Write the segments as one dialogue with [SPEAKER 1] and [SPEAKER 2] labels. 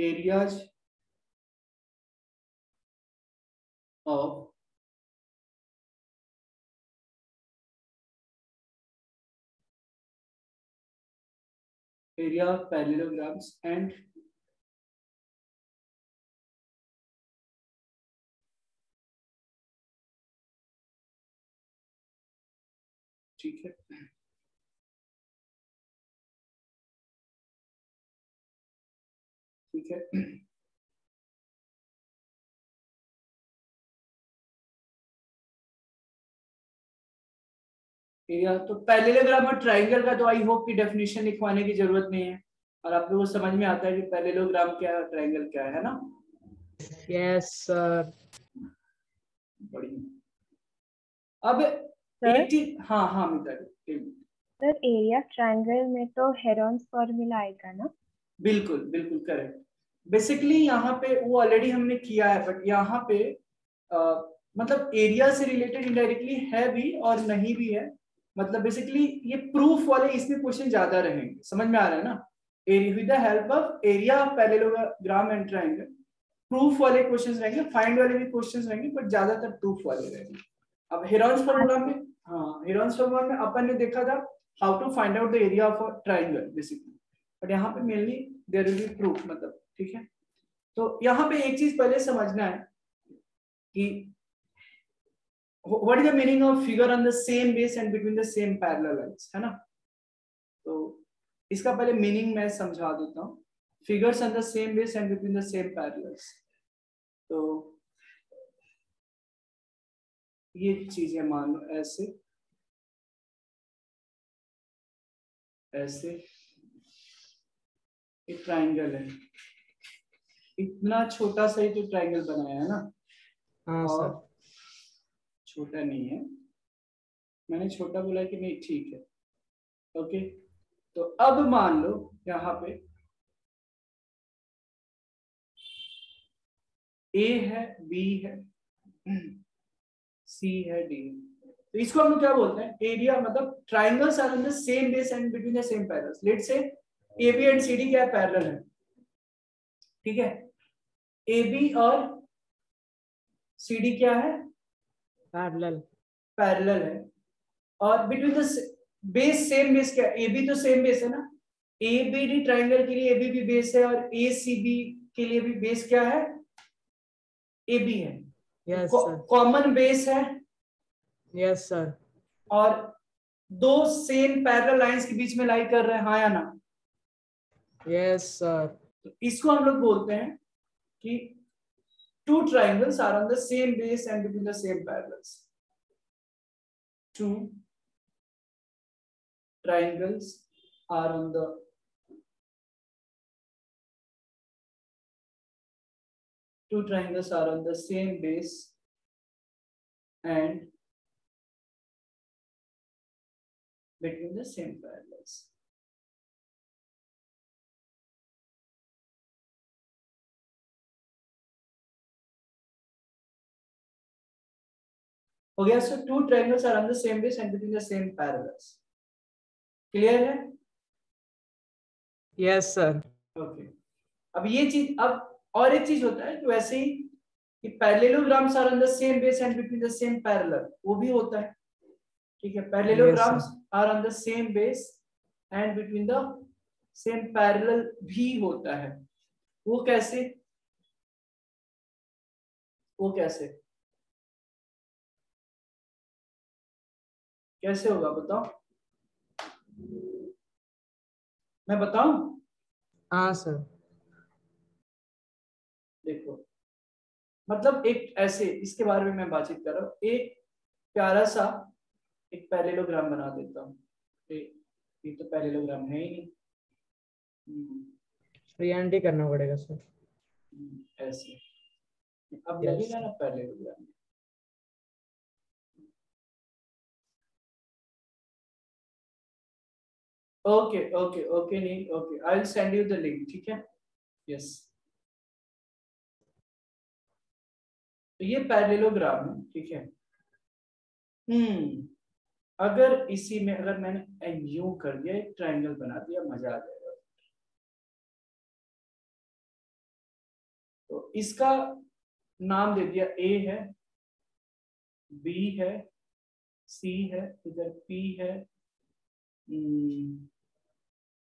[SPEAKER 1] Areas of area of parallelograms and ठीक है, ठीक है। एरिया तो पैरेललोग्राम और ट्राइंगल का तो आई होप की डेफिनेशन लिखवाने की जरूरत नहीं है, और आप लोगों को समझ में आता है कि पैरेललोग्राम क्या है, ट्राइंगल क्या है ना।
[SPEAKER 2] Yes sir.
[SPEAKER 1] बढ़िया। अब
[SPEAKER 3] सर
[SPEAKER 1] 80, हाँ हाँ मिताली,
[SPEAKER 3] सर एरिया ट्रायंगल में तो हेरोन्स फॉर्मूला आएगा ना?
[SPEAKER 1] बिल्कुल बिल्कुल करेक्ट। बेसिकली यहाँ पे वो ऑलरेडी हमने किया है, बट यहाँ पे मतलब एरिया से रिलेटेड इनडायरेक्टली है भी और नहीं भी है। मतलब बेसिकली ये प्रूफ वाले इसमें क्वेश्चन ज्यादा रहेंगे, समझ में आ रहा है ना। With the help of area of parallelogram and triangle proof वाले क्वेश्चंस रहेंगे, फाइंड वाले भी क्वेश्चंस रहेंगे, बट ज्यादातर प्रूफ वाले रहेंगे। अब हेरोन्स फॉर्मूला में, हाँ हेरोन्स फॉर्मूला में अपन ने देखा था how to find out the area of a triangle basically, but यहाँ पे mainly there will be proof, मतलब ठीक है। तो यहाँ पे एक चीज पहले समझना है कि what is the meaning of figure on the same base and between the same parallel lines, है ना। तो इसका पहले मीनिंग मैं समझा देता हूँ। Figures on the same base and between the same parallels, तो ये चीज है, मान लो ऐसे ऐसे एक ट्रायंगल है, इतना छोटा सा ही तो ट्रायंगल बनाया है ना।
[SPEAKER 2] हाँ
[SPEAKER 1] और
[SPEAKER 2] सर।
[SPEAKER 1] छोटा नहीं है, मैंने छोटा बोला कि नहीं, ठीक है ओके। तो अब मान लो यहाँ पे ए है, बी है, सी है, डी है। तो इसको हम लोग क्या बोलते हैं, एरिया, मतलब triangles are on the same base and between the same parallels. Let's say A B and C D क्या पैरेलल है, ठीक है। ए बी और सी डी क्या है,
[SPEAKER 2] पैरेलल।
[SPEAKER 1] पैरेलल है। और between the base, same base क्या, ए बी तो सेम बेस है ना। ए बी डी ट्राइंगल के लिए ए बी भी बेस है, और ए सी बी के लिए भी बेस क्या है, ए बी है।
[SPEAKER 2] Yes sir.
[SPEAKER 1] कॉमन बेस है,
[SPEAKER 2] यस सर।
[SPEAKER 1] और दो सेम पैरेलल लाइंस के बीच में लाई कर रहे हैं, हाँ या ना।
[SPEAKER 2] Yes sir.
[SPEAKER 1] तो इसको हम लोग बोलते हैं कि two triangles are on the same base and between the same parallels. Two triangles are on the same base and between the same parallels. हो गया। So two triangles are on the same base and between the same parallels. Clear है?
[SPEAKER 2] Yes sir.
[SPEAKER 1] Okay. अब ये चीज, अब और एक चीज होता है कि वैसे ही कि parallelograms are on the same base and between the same parallel, वो भी होता है, ठीक है। Parallelograms are on the same base and between the same parallel भी होता है। वो कैसे, वो कैसे कैसे होगा बताओ, मैं बताऊं?
[SPEAKER 2] हाँ सर।
[SPEAKER 1] देखो, मतलब एक ऐसे, इसके बारे में मैं बातचीत कर रहा हूँ। एक प्यारा सा एक पैरेललोग्राम बना देता हूँ। ये तो पैरेललोग्राम है ही नहीं।
[SPEAKER 2] 3 करना पड़ेगा सर।
[SPEAKER 1] ऐसे अब
[SPEAKER 2] Yes.
[SPEAKER 1] लगेगा ना पैरेललोग्राम। ओके ओके ओके, नहीं okay, I will send you the link, ठीक है। यस, तो ये पैरेललोग्राम है, ठीक है। अगर इसी में अगर मैंने यूं कर दिया, एक ट्रायंगल बना दिया, मजा आ जाएगा। इसका नाम दे दिया, ए है, बी है, सी है, इधर पी है,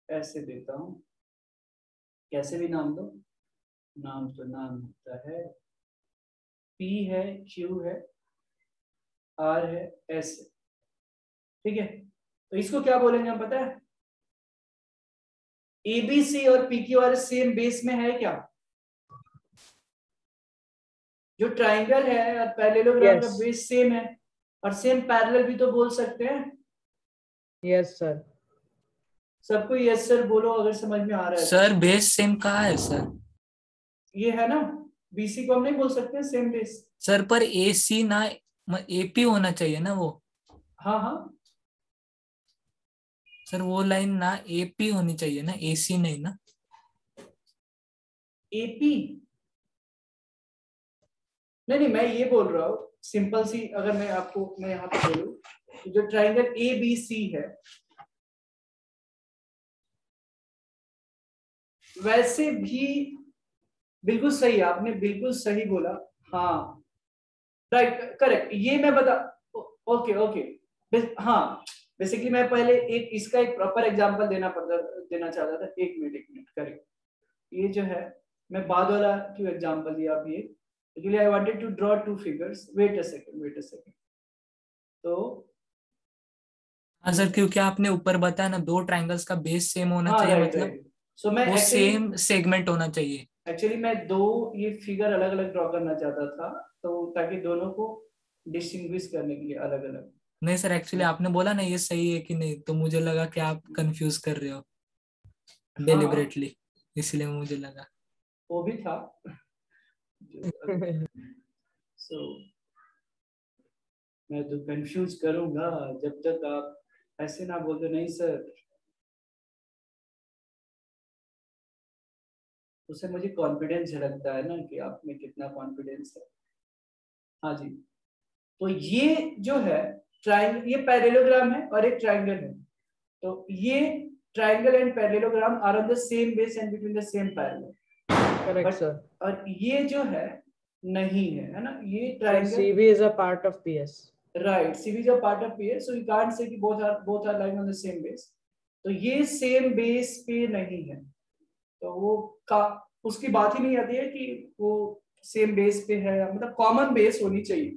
[SPEAKER 1] ऐसे देता हूं, कैसे भी नाम दो, नाम तो नाम होता है, पी है, क्यू है, आर है, एस है, ठीक है। तो इसको क्या बोलेंगे हम पता है? एबीसी और पीक्यू आर सेम बेस में है क्या? जो ट्राइंगल है और पैरेललोग्राम का
[SPEAKER 2] Yes.
[SPEAKER 1] बेस सेम है, और सेम पैरेलल भी तो बोल सकते हैं।
[SPEAKER 2] Yes, sir.
[SPEAKER 1] सबको यस सर बोलो अगर समझ में आ रहा है।
[SPEAKER 4] सर बेस सेम कहाँ है सर?
[SPEAKER 1] ये है ना, बीसी को हम नहीं बोल सकते सेम बेस।
[SPEAKER 4] सर पर ए सी ना एपी होना चाहिए ना वो।
[SPEAKER 1] हाँ हाँ,
[SPEAKER 4] सर वो लाइन ना एपी होनी चाहिए ना, एसी नहीं ना।
[SPEAKER 1] एपी नहीं नहीं, मैं ये बोल रहा हूँ सिंपल सी, अगर मैं आपको मैं यहाँ पे बोलूँ तो जो ट्राइंगल ए बी सी है, वैसे भी बिल्कुल सही, आपने बिल्कुल सही बोला। हाँ राइट, करेक्ट, ये मैं बता, ओके ओके, हाँ बेसिकली मैं पहले एक इसका एक प्रॉपर एग्जांपल देना चाहता था। एक मिनट, करेक्ट, ये जो है मैं बाद वाला क्यों एग्जांपल दिया अभी, actually I wanted to draw two figures, wait a second. तो
[SPEAKER 4] हाँ सर, क्योंकि आपने ऊपर बताया ना 2 ट्राइंगल्स का बेस सेम होना
[SPEAKER 1] हाँ
[SPEAKER 4] चाहिए,
[SPEAKER 1] राइट
[SPEAKER 4] मतलब
[SPEAKER 1] राइट, सो मैं
[SPEAKER 4] वो सेम सेगमेंट होना चाहिए।
[SPEAKER 1] एक्चुअली मैं 2 ये फिगर अलग अलग ड्रॉ करना चाहता था, तो ताकि दोनों को डिस्टिंग्विश करने के लिए अलग अलग।
[SPEAKER 4] नहीं सर, एक्चुअली आपने बोला ना ये सही है कि नहीं, तो मुझे लगा कि आप कंफ्यूज कर रहे हो
[SPEAKER 1] हाँ
[SPEAKER 4] डेलिबरेटली, इसलिए मुझे लगा।
[SPEAKER 1] वो भी था। सो मैं तो कंफ्यूज करूंगा जब तक आप ऐसे ना बोल दो नहीं सर, उससे मुझे कॉन्फिडेंस झलकता है ना कि आप में कितना कॉन्फिडेंस है। हाँ जी, तो ये जो है ट्राइंगल, ये पैरेललोग्राम है और एक ट्राइंगल है, तो ये triangle and parallelogram are on the same base and between the same parallel.
[SPEAKER 2] Correct, sir.
[SPEAKER 1] और ये जो है नहीं है ना, ये
[SPEAKER 2] Sir,
[SPEAKER 1] triangle,
[SPEAKER 2] CV is a part of PS.
[SPEAKER 1] right, CV is a part of PS, so you can't say कि both are lying on the same base। तो ये सेम बेस पे नहीं है, तो वो का उसकी बात ही नहीं आती है कि वो सेम बेस पे है, मतलब कॉमन बेस होनी चाहिए,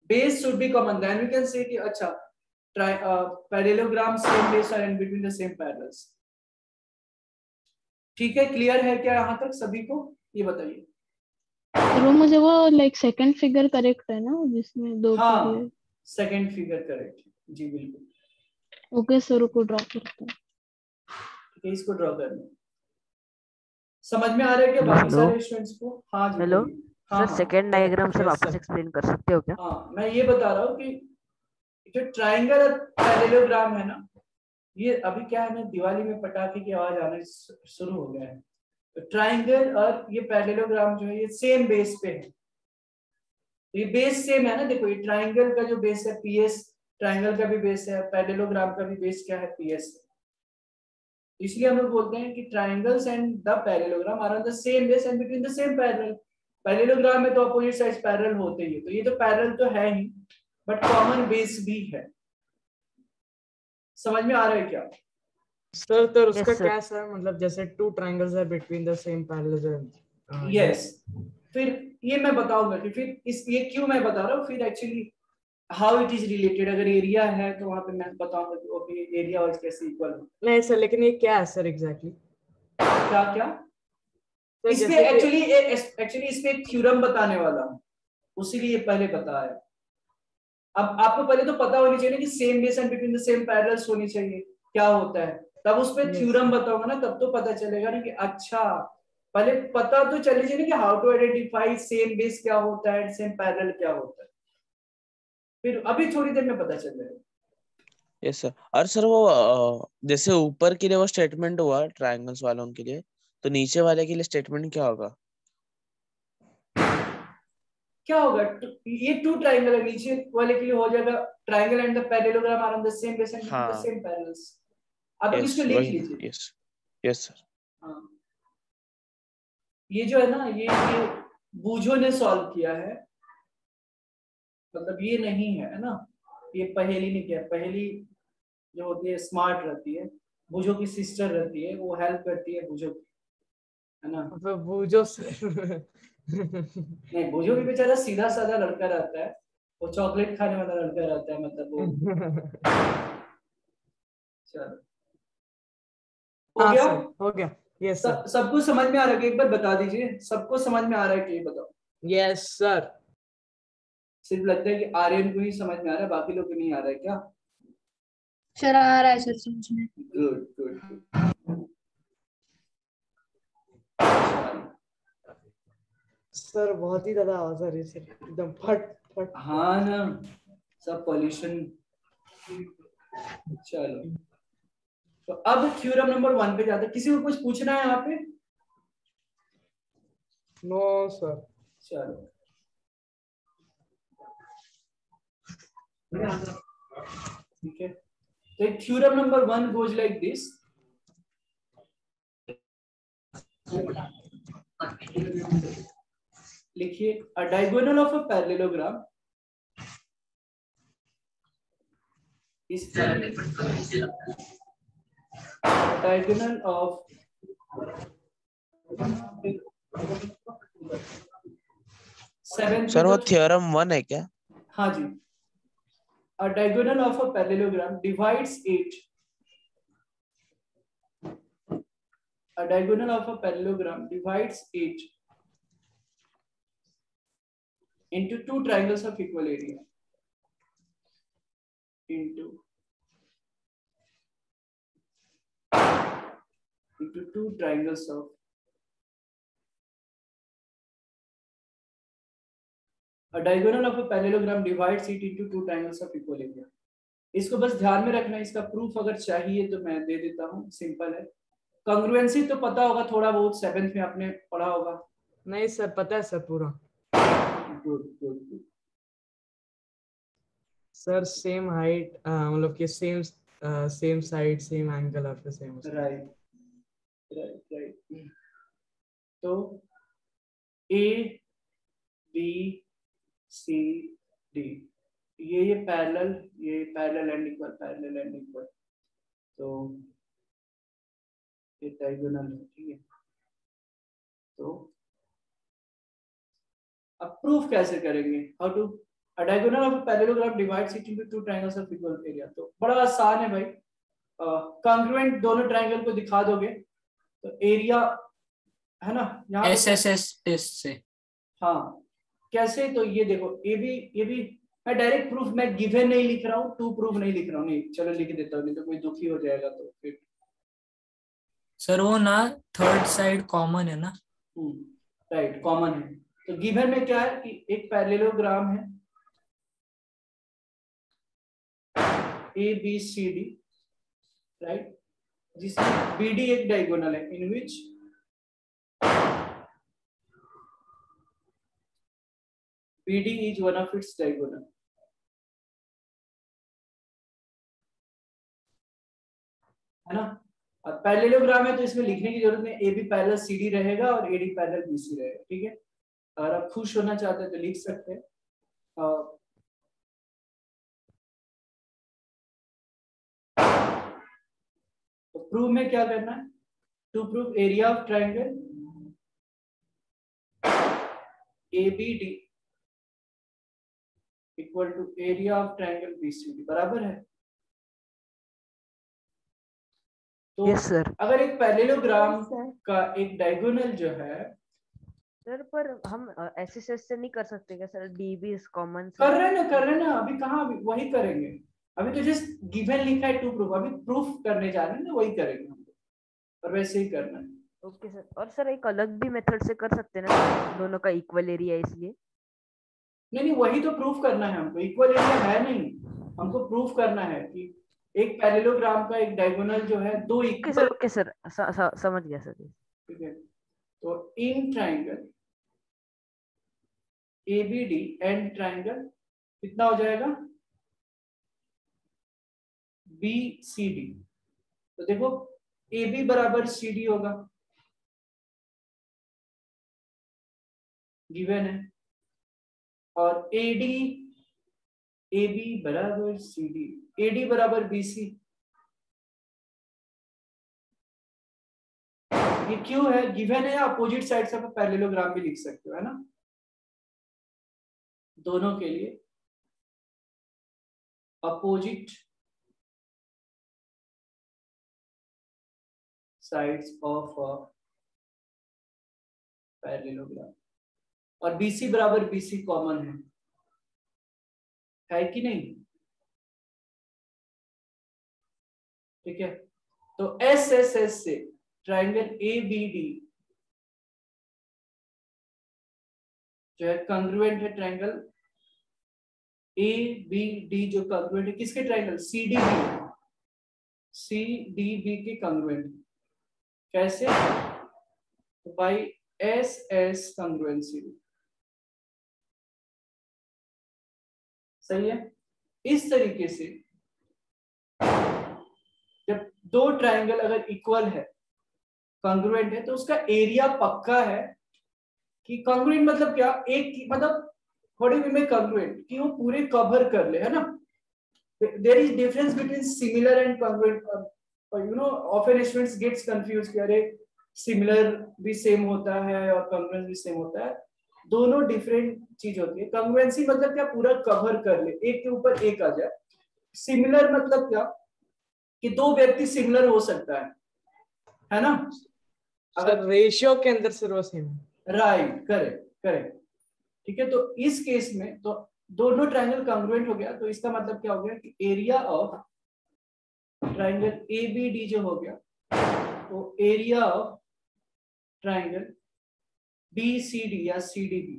[SPEAKER 1] base should be common, then we can say कि अच्छा parallelogram same base are in between the same parallels. ठीक है, क्लियर है क्या यहाँ तक सभी को? ये बताइए।
[SPEAKER 5] वो मुझे वो लाइक सेकंड फिगर करेक्ट है ना जिसमें 2
[SPEAKER 1] हाँ
[SPEAKER 5] पीरियड?
[SPEAKER 1] सेकंड फिगर करेक्ट, जी बिल्कुल।
[SPEAKER 5] ओके सर, को ड्रॉ करता हूँ।
[SPEAKER 1] ठीक है, इसको ड्रॉ करना, समझ में आ रहा है क्या बाकी सारे स्टूडेंट्स को? हाँ जी
[SPEAKER 6] हेलो
[SPEAKER 1] बोलिए। हाँ
[SPEAKER 6] सर,
[SPEAKER 1] हाँ
[SPEAKER 6] सेकेंड डायग्राम सर
[SPEAKER 2] Yes,
[SPEAKER 6] वापस
[SPEAKER 2] sir.
[SPEAKER 6] एक्सप्लेन कर सकते हो क्या?
[SPEAKER 1] हाँ, मैं ये बता रहा हूँ कि जो ट्राइंगल और पैरेललोग्राम है ना, ये अभी क्या है ना, दिवाली में पटाखे की आवाज आना शुरू हो गया है, तो ट्राइंगल और ये पैरेललोग्राम जो है ये सेम बेस पे है, तो ये बेस सेम है ना। देखो ये ट्राइंगल का जो बेस है पीएस, ट्राइंगल का भी बेस है, पैरेललोग्राम का भी बेस क्या है, पीएस। इसलिए हम लोग बोलते हैं कि triangles and the parallelogram are on the same base and between the same parallel. Parallelogram में तो अपोजिट साइड्स पैरेलल होते ही है, तो ये तो पैरेलल तो है ही, बट कॉमन बेस भी है। समझ में आ रहा है क्या?
[SPEAKER 2] सर तो उसका
[SPEAKER 6] sir.
[SPEAKER 2] क्या सर, मतलब जैसे 2 triangles are between the same parallel.
[SPEAKER 1] Yes, फिर ये मैं बताऊंगा कि फिर इस ये क्यों मैं बता रहा हूँ, फिर actually how it is related, अगर एरिया है तो वहां पे मैं बताऊंगा कि ओके एरिया वाइज कैसे इक्वल है।
[SPEAKER 2] नहीं सर, लेकिन ये क्या है सर एग्जैक्टली?
[SPEAKER 1] क्या क्या
[SPEAKER 2] सर
[SPEAKER 1] इसमें
[SPEAKER 2] जैसे कि
[SPEAKER 1] एक्चुअली इसमें एक थ्योरम बताने वाला हूँ, उसीलिए पहले बताया। अब आपको पहले तो पता होनी चाहिए ना कि same base and between the same parallels होनी चाहिए, क्या होता है, तब उस पे
[SPEAKER 2] Yes.
[SPEAKER 1] थ्योरम बताऊंगा ना, तब तो पता चलेगा ना कि अच्छा, पहले पता तो चले चाहिए ना कि how to identify same base क्या होता है, सेम पैरेलल क्या होता है, फिर अभी थोड़ी देर में पता चल जाएगा।
[SPEAKER 7] Yes sir. और सर वो जैसे ऊपर के लिए वो स्टेटमेंट हुआ ट्रायंगल्स वालों के लिए, तो नीचे वाले के लिए स्टेटमेंट क्या होगा?
[SPEAKER 1] क्या होगा, ये 2 ट्राइंगल है, नीचे वाले के लिए हो जाएगा triangle and the parallelogram are on the same base and between the
[SPEAKER 7] हाँ
[SPEAKER 1] सेम पैरेलल्स। आप
[SPEAKER 7] यस
[SPEAKER 1] इसको लिख
[SPEAKER 7] वही,
[SPEAKER 1] लीजिए।
[SPEAKER 7] Yes yes sir.
[SPEAKER 1] हाँ ये जो है ना, ये बूझो ने सॉल्व किया है, मतलब ये नहीं है ना, ये पहेली नहीं किया। पहेली जो होती है स्मार्ट रहती है, बूझो की सिस्टर रहती है, वो हेल्प करती है बूझो की, है ना।
[SPEAKER 2] तो बूझो सर।
[SPEAKER 1] नहीं, बूझो भी बेचारा सीधा साधा लड़का रहता है, वो चॉकलेट खाने वाला लड़का रहता है, मतलब वो। चलो, हो
[SPEAKER 2] हाँ
[SPEAKER 1] गया।
[SPEAKER 2] सर, हो गया। Yes sir.
[SPEAKER 1] सबको समझ में आ रहा है कि एक बार बता दीजिए, सबको समझ में आ रहा है कि ये बताओ।
[SPEAKER 2] Yes sir.
[SPEAKER 1] सिर्फ लगता है कि आर्यन को ही समझ में आ रहा है, बाकी लोग को नहीं आ रहा है क्या?
[SPEAKER 6] सर आ रहा है सर समझ में।
[SPEAKER 1] Good good good.
[SPEAKER 2] सर बहुत ही ज्यादा आवाज आ रही है सर, एकदम फट फट।
[SPEAKER 1] हाँ ना, सब पॉल्यूशन। चलो, तो अब थ्योरम नंबर 1 पे जाते हैं। किसी को कुछ पूछना है यहाँ पे?
[SPEAKER 2] No sir.
[SPEAKER 1] चलो, ठीक है। तो एक theorem number 1 goes like this. लिखिए, a diagonal of a parallelogram is diagonal of
[SPEAKER 7] sir वो थ्योरम 1 है क्या?
[SPEAKER 1] हाँ जी, a diagonal of a parallelogram divides it. A diagonal of a parallelogram divides it into two triangles of equal area. Into two triangles of a diagonal of a parallelogram divides it into two triangles of equal area. इसको बस ध्यान में रखना है। इसका proof अगर चाहिए तो मैं दे देता हूँ, सिंपल है। कंग्रुएंसी तो पता होगा थोड़ा बहुत, 7th में आपने पढ़ा होगा।
[SPEAKER 2] नहीं सर, पता है सर पूरा।
[SPEAKER 1] Good good good.
[SPEAKER 2] Sir same height, मतलब कि same side same angle of the same.
[SPEAKER 1] Right right right. तो ए बी सी डी, ये पैरेलल, ये parallel and equal, parallel and equal, तो ये डायगोनल है, ठीक है। तो अब प्रूफ कैसे करेंगे? How to a diagonal of a parallelogram divides it into two triangles of equal area. तो बड़ा आसान है भाई, कॉन्ग्रुएंट दोनों ट्रायंगल को दिखा दोगे तो एरिया, है ना, यहाँ पे
[SPEAKER 4] एसएसएस टेस्ट से।
[SPEAKER 1] हाँ, कैसे? तो ये देखो, ये भी मैं डायरेक्ट प्रूफ, मैं गिवन नहीं लिख रहा हूँ, टू प्रूफ नहीं लिख रहा हूँ, नहीं चलो लिख देता हूँ, नहीं तो कोई दुखी हो जाएगा तो फिर।
[SPEAKER 4] सर वो ना थर्ड साइड कॉमन है ना।
[SPEAKER 1] राइट, कॉमन है। तो गिवन में क्या है कि एक पैरेललोग्राम है A B C D, right, जिसमें बी डी एक डायगोनल है, in which BD is one of its diagonal, है ना। अब पैरेललोग्राम है तो इसमें लिखने की जरूरत नहीं, A B parallel C D रहेगा और एडी पैरेलल बी सी रहेगा, ठीक है। अगर आप खुश होना चाहते हैं तो लिख सकते हैं। तो प्रूव में क्या करना है? To prove area of triangle ABD equal to area of triangle BCD बराबर है। तो
[SPEAKER 8] यस सर।
[SPEAKER 1] अगर एक पैरेललोग्राम का एक डायगोनल जो है,
[SPEAKER 8] सर पर हम एसएसएस से नहीं कर सकते क्या सर? डीबी इज कॉमन
[SPEAKER 1] कर रहे हैं ना, अभी कहाँ, अभी वही करेंगे। अभी तो जस्ट गिवन लिखा है टू प्रूफ, अभी प्रूफ करने जा रहे हैं ना, वही करेंगे हम, और वैसे ही करना है।
[SPEAKER 8] Okay sir. और सर एक अलग भी मेथड से कर सकते हैं ना, दोनों का इक्वल एरिया इसलिए?
[SPEAKER 1] नहीं, वही तो प्रूफ करना है हमको, इक्वल एरिया है नहीं, हमको प्रूफ करना है कि एक पैरेललोग्राम का एक डायगोनल जो है दो इक्वल।
[SPEAKER 8] ओके सर, समझ गया सर।
[SPEAKER 1] ठीक है, तो in triangle ABD and triangle कितना हो जाएगा BCD। तो देखो AB बराबर CD होगा, गिवन है, और एडी AB बराबर CD, AD बराबर BC, ये क्यों है? गिवन है, अपोजिट साइड से आप पैरेललोग्राम भी लिख सकते हो, है ना, दोनों के लिए अपोजिट साइड्स ऑफ पैरेललोग्राम, और BC बराबर BC कॉमन है कि नहीं? ठीक है, तो SSS से ट्रायंगल ABD जो है कंग्रुएंट है, ट्रायंगल ABD जो कंग्रुएंट है किसके? ट्रायंगल CDB के कंग्रुएंट। कैसे? तो बाई SS कंग्रुएंसी। सही है। इस तरीके से जब दो ट्रायंगल अगर इक्वल है, कंग्रुएंट है, तो उसका एरिया पक्का है कि कंग्रुएंट मतलब क्या? एक मतलब what do we mean congruent, कि वो पूरे कवर कर ले, है ना। There is difference between similar and congruent, you know often students gets confuse कि अरे सिमिलर भी सेम होता है और कंग्रुएंस भी सेम होता है, दोनों डिफरेंट चीज होती है। कंग्रुएंसी मतलब क्या? पूरा कवर कर ले, एक के ऊपर एक आ जाए। सिमिलर मतलब क्या? कि दो व्यक्ति सिमिलर हो सकता है ना,
[SPEAKER 2] अगर रेशियो के अंदर से वो सेम है।
[SPEAKER 1] राइट, करेक्ट करेक्ट, ठीक है। तो इस केस में तो दोनों ट्रायंगल कंग्रुएंट हो गया, तो इसका मतलब क्या हो गया कि एरिया ऑफ ट्रायंगल ABD जो हो गया, तो एरिया ऑफ ट्रायंगल BCD या CDB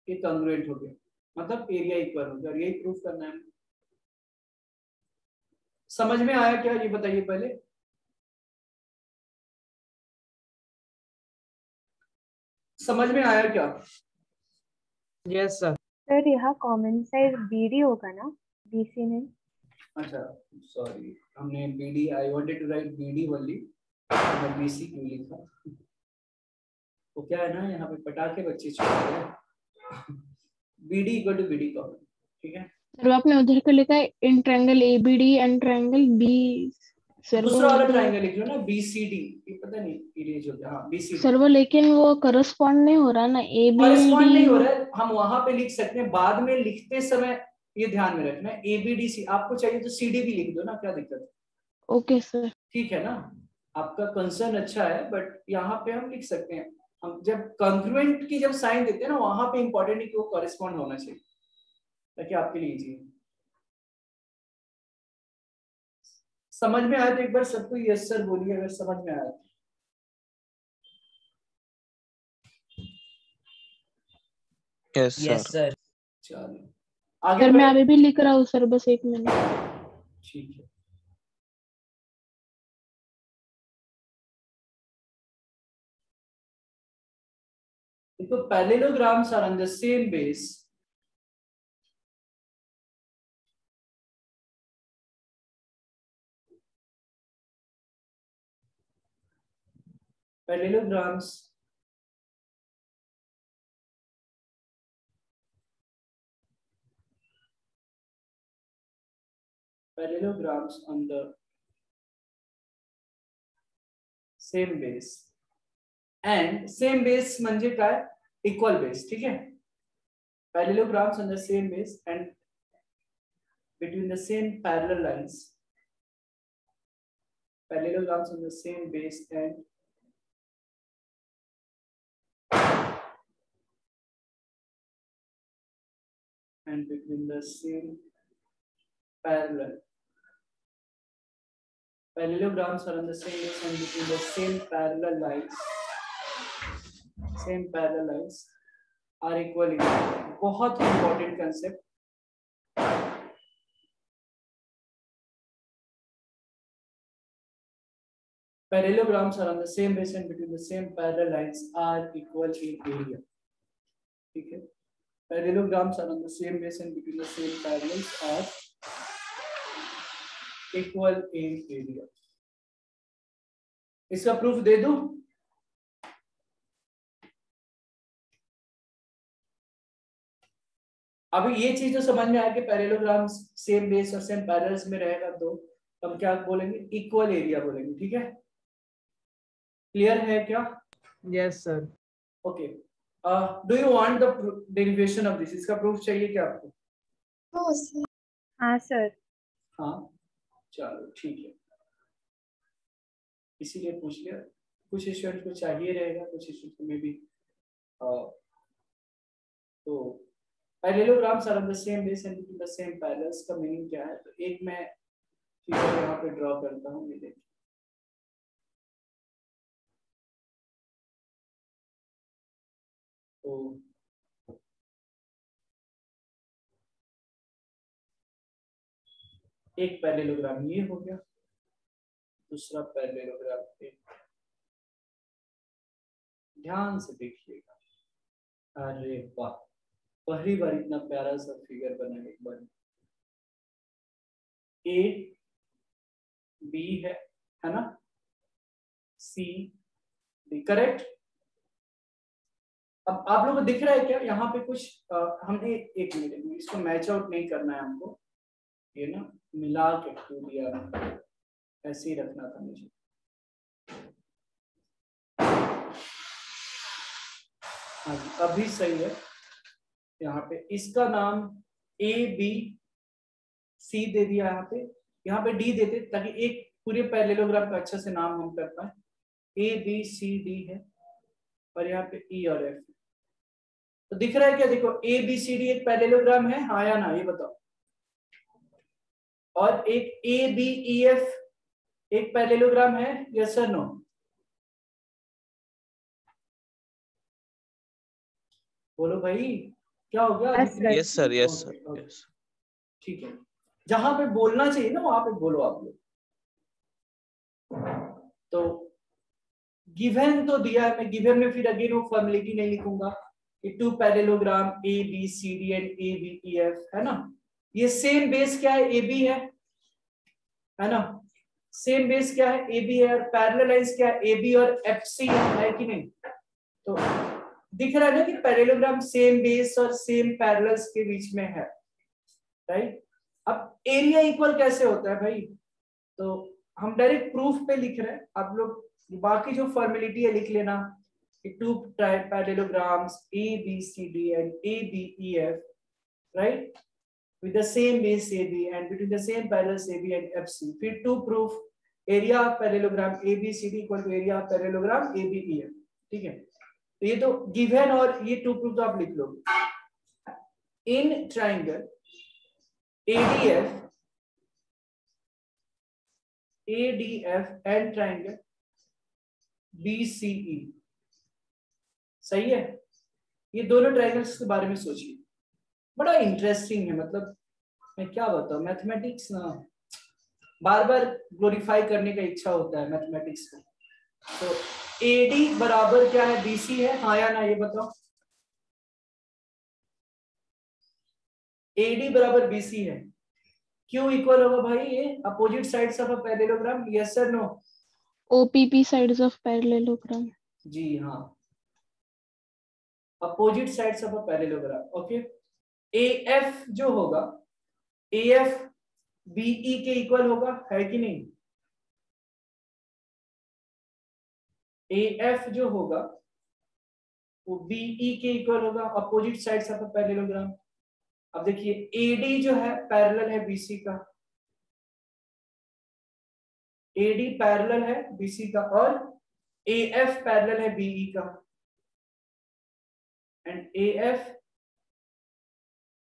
[SPEAKER 1] ये कंग्रुएंट हो गया, मतलब एरिया इक्वल हो गया, और यही प्रूफ करना है। समझ में आया क्या? ये बताइए पहले। समझ में आया क्या?
[SPEAKER 2] Yes sir.
[SPEAKER 3] सर यहाँ कॉमन साइड BD होगा ना, BC में?
[SPEAKER 1] अच्छा सॉरी, हमने BD, I wanted to write BD only, मैं BC क्यों लिखा? तो क्या है ना, यहाँ पे पटाखे बच्चे छोड़ रहे हैं। BD equal to BD common, ठीक है।
[SPEAKER 5] सर आपने उधर का लिखा है in triangle ABD and triangle B। Sir
[SPEAKER 1] दूसरा वाला ट्रायंगल लिख लो ना, BCD, ये पता नहीं इरेज हो गया। हाँ BCD।
[SPEAKER 5] सर वो लेकिन वो करस्पॉन्ड नहीं हो रहा ना,
[SPEAKER 1] कॉरेस्पॉन्ड नहीं हो
[SPEAKER 5] ABD।
[SPEAKER 1] रहा है, हम वहां पे लिख सकते हैं, बाद में लिखते समय ये ध्यान में रखना है। ABDC आपको चाहिए तो CD भी लिख दो ना, क्या दिक्कत है?
[SPEAKER 5] Okay sir.
[SPEAKER 1] ठीक है ना, आपका कंसर्न अच्छा है, बट यहाँ पे हम लिख सकते हैं। हम जब कंग्रुएंट की जब साइन देते हैं ना, वहां पे इंपॉर्टेंट है कि वो कॉरेस्पॉन्ड होना चाहिए, ताकि आपके लिए इजी है। समझ में आया तो एक बार सबको यस सर बोलिए अगर समझ में आया।
[SPEAKER 7] Yes
[SPEAKER 4] yes
[SPEAKER 7] sir.
[SPEAKER 4] सर।
[SPEAKER 1] चलो आगे
[SPEAKER 5] सर मैं
[SPEAKER 1] बढ़े।
[SPEAKER 5] अभी भी लिख रहा हूँ सर, बस 1 मिनट।
[SPEAKER 1] ठीक है, देखो parallelograms are on the same base, parallelograms on the same base, and same base म्हणजे काय? इक्वल बेस, ठीक है। parallelograms on the same base and between the same parallel lines, parallelograms on the same base and between the same parallel, parallelograms are on the same base and between the same parallel lines are equal in height. बहुत important concept. parallelograms are on the same base and between the same parallel lines are equal in area, ठीक है। parallelograms are on the same base and between the same parallels are equal in area। इसका proof दे दूं? अभी ये चीज तो समझ में आया कि पैरेललोग्राम सेम बेस और सेम पैरेलल्स में रहेगा तो हम क्या बोलेंगे, इक्वल एरिया बोलेंगे, ठीक है? क्लियर है क्या?
[SPEAKER 2] Yes, sir.
[SPEAKER 1] Okay, do you want the derivation of this? इसका प्रूफ चाहिए क्या आपको?
[SPEAKER 3] हाँ सर।
[SPEAKER 1] हाँ चलो ठीक है, इसीलिए पूछ लिया। कुछ स्टूडेंट को चाहिए रहेगा, कुछ स्टूडेंट में भी। तो parallelograms are on the same base and the same parallels का मीनिंग क्या है? तो एक मैं फिगर यहाँ पे ड्रॉ करता हूँ, ये देखिए। तो एक पैरेललोग्राम ये हो गया, दूसरा पैरेललोग्राम एक, ध्यान से देखिएगा। अरे वाह, पहली बार इतना प्यारा सा फिगर बना। एक बार ए बी है ना, सी डी, करेक्ट। अब आप लोगों को दिख रहा है क्या यहाँ पे कुछ? हमने एक मिनट, इसको मैच आउट नहीं करना है हमको, ये ना मिला के टू दिया, ऐसे ही रखना था मुझे। हाँ जी, अभी सही है। यहाँ पे इसका नाम ए बी सी दे दिया, यहाँ पे डी देते ताकि एक पूरे पैरेललोग्राम का अच्छा से नाम हम कर पाए। ए बी सी डी है और यहाँ पे ई और एफ। तो दिख रहा है क्या? देखो ए बी सी डी एक पैरेललोग्राम है, हाँ या ना, ये बताओ। और एक ए बी ई एफ एक पैरेललोग्राम है, यस और नो? बोलो भाई, क्या हो गया?
[SPEAKER 7] Yes sir, yes sir, yes.
[SPEAKER 1] ठीक है, जहां पे बोलना चाहिए ना वहां पे बोलो आप लोग। तो गिवन तो दिया है, मैं गिवन में फिर अगेन वो फॉर्मेलिटी नहीं लिखूंगा कि two parallelogram A B C D and A B E F, है ना। ये सेम बेस क्या है? ए बी है ना। सेम बेस क्या है? ए बी है। और पैरेलल लाइंस क्या है? ए बी और एफ सी है कि नहीं? तो दिख रहा है ना कि पैरेललोग्राम सेम बेस और सेम पैरेलल्स के बीच में है, राइट। अब एरिया इक्वल कैसे होता है भाई? तो हम डायरेक्ट प्रूफ पे लिख रहे हैं, आप लोग बाकी जो फॉर्मेलिटी है लिख लेना कि two parallelograms A B C D and A B E F, right, with the same base AB and between the same parallels AB and FC. फिर to prove area of parallelogram ABCD equal to area of parallelogram ABEF, ठीक है। तो ये तो given और ये to prove तो आप लिख लोगे। In triangle ADF and triangle BCE, सही है। ये दोनों ट्रायंगल्स के बारे में सोचिए, बड़ा इंटरेस्टिंग है। मतलब मैं क्या बताऊं, मैथमेटिक्स ना बार बार ग्लोरीफाई करने का इच्छा होता है मैथमेटिक्स को। तो AD बराबर क्या है? BC है, हाँ या ना, ये बताओ। AD बराबर BC है, क्यों इक्वल होगा भाई? ये opposite sides of a parallelogram, yes और no?
[SPEAKER 5] OPP sides of parallelogram.
[SPEAKER 1] जी हाँ, opposite sides of a parallelogram, okay. AF जो होगा, AF BE के इक्वल होगा, है कि नहीं? AF जो होगा वो BE के इक्वल होगा, opposite sides of a parallelogram. अब देखिए AD जो है पैरेलल है BC का, AD पैरेलल है BC का, और AF पैरेलल है BE का, एंड AF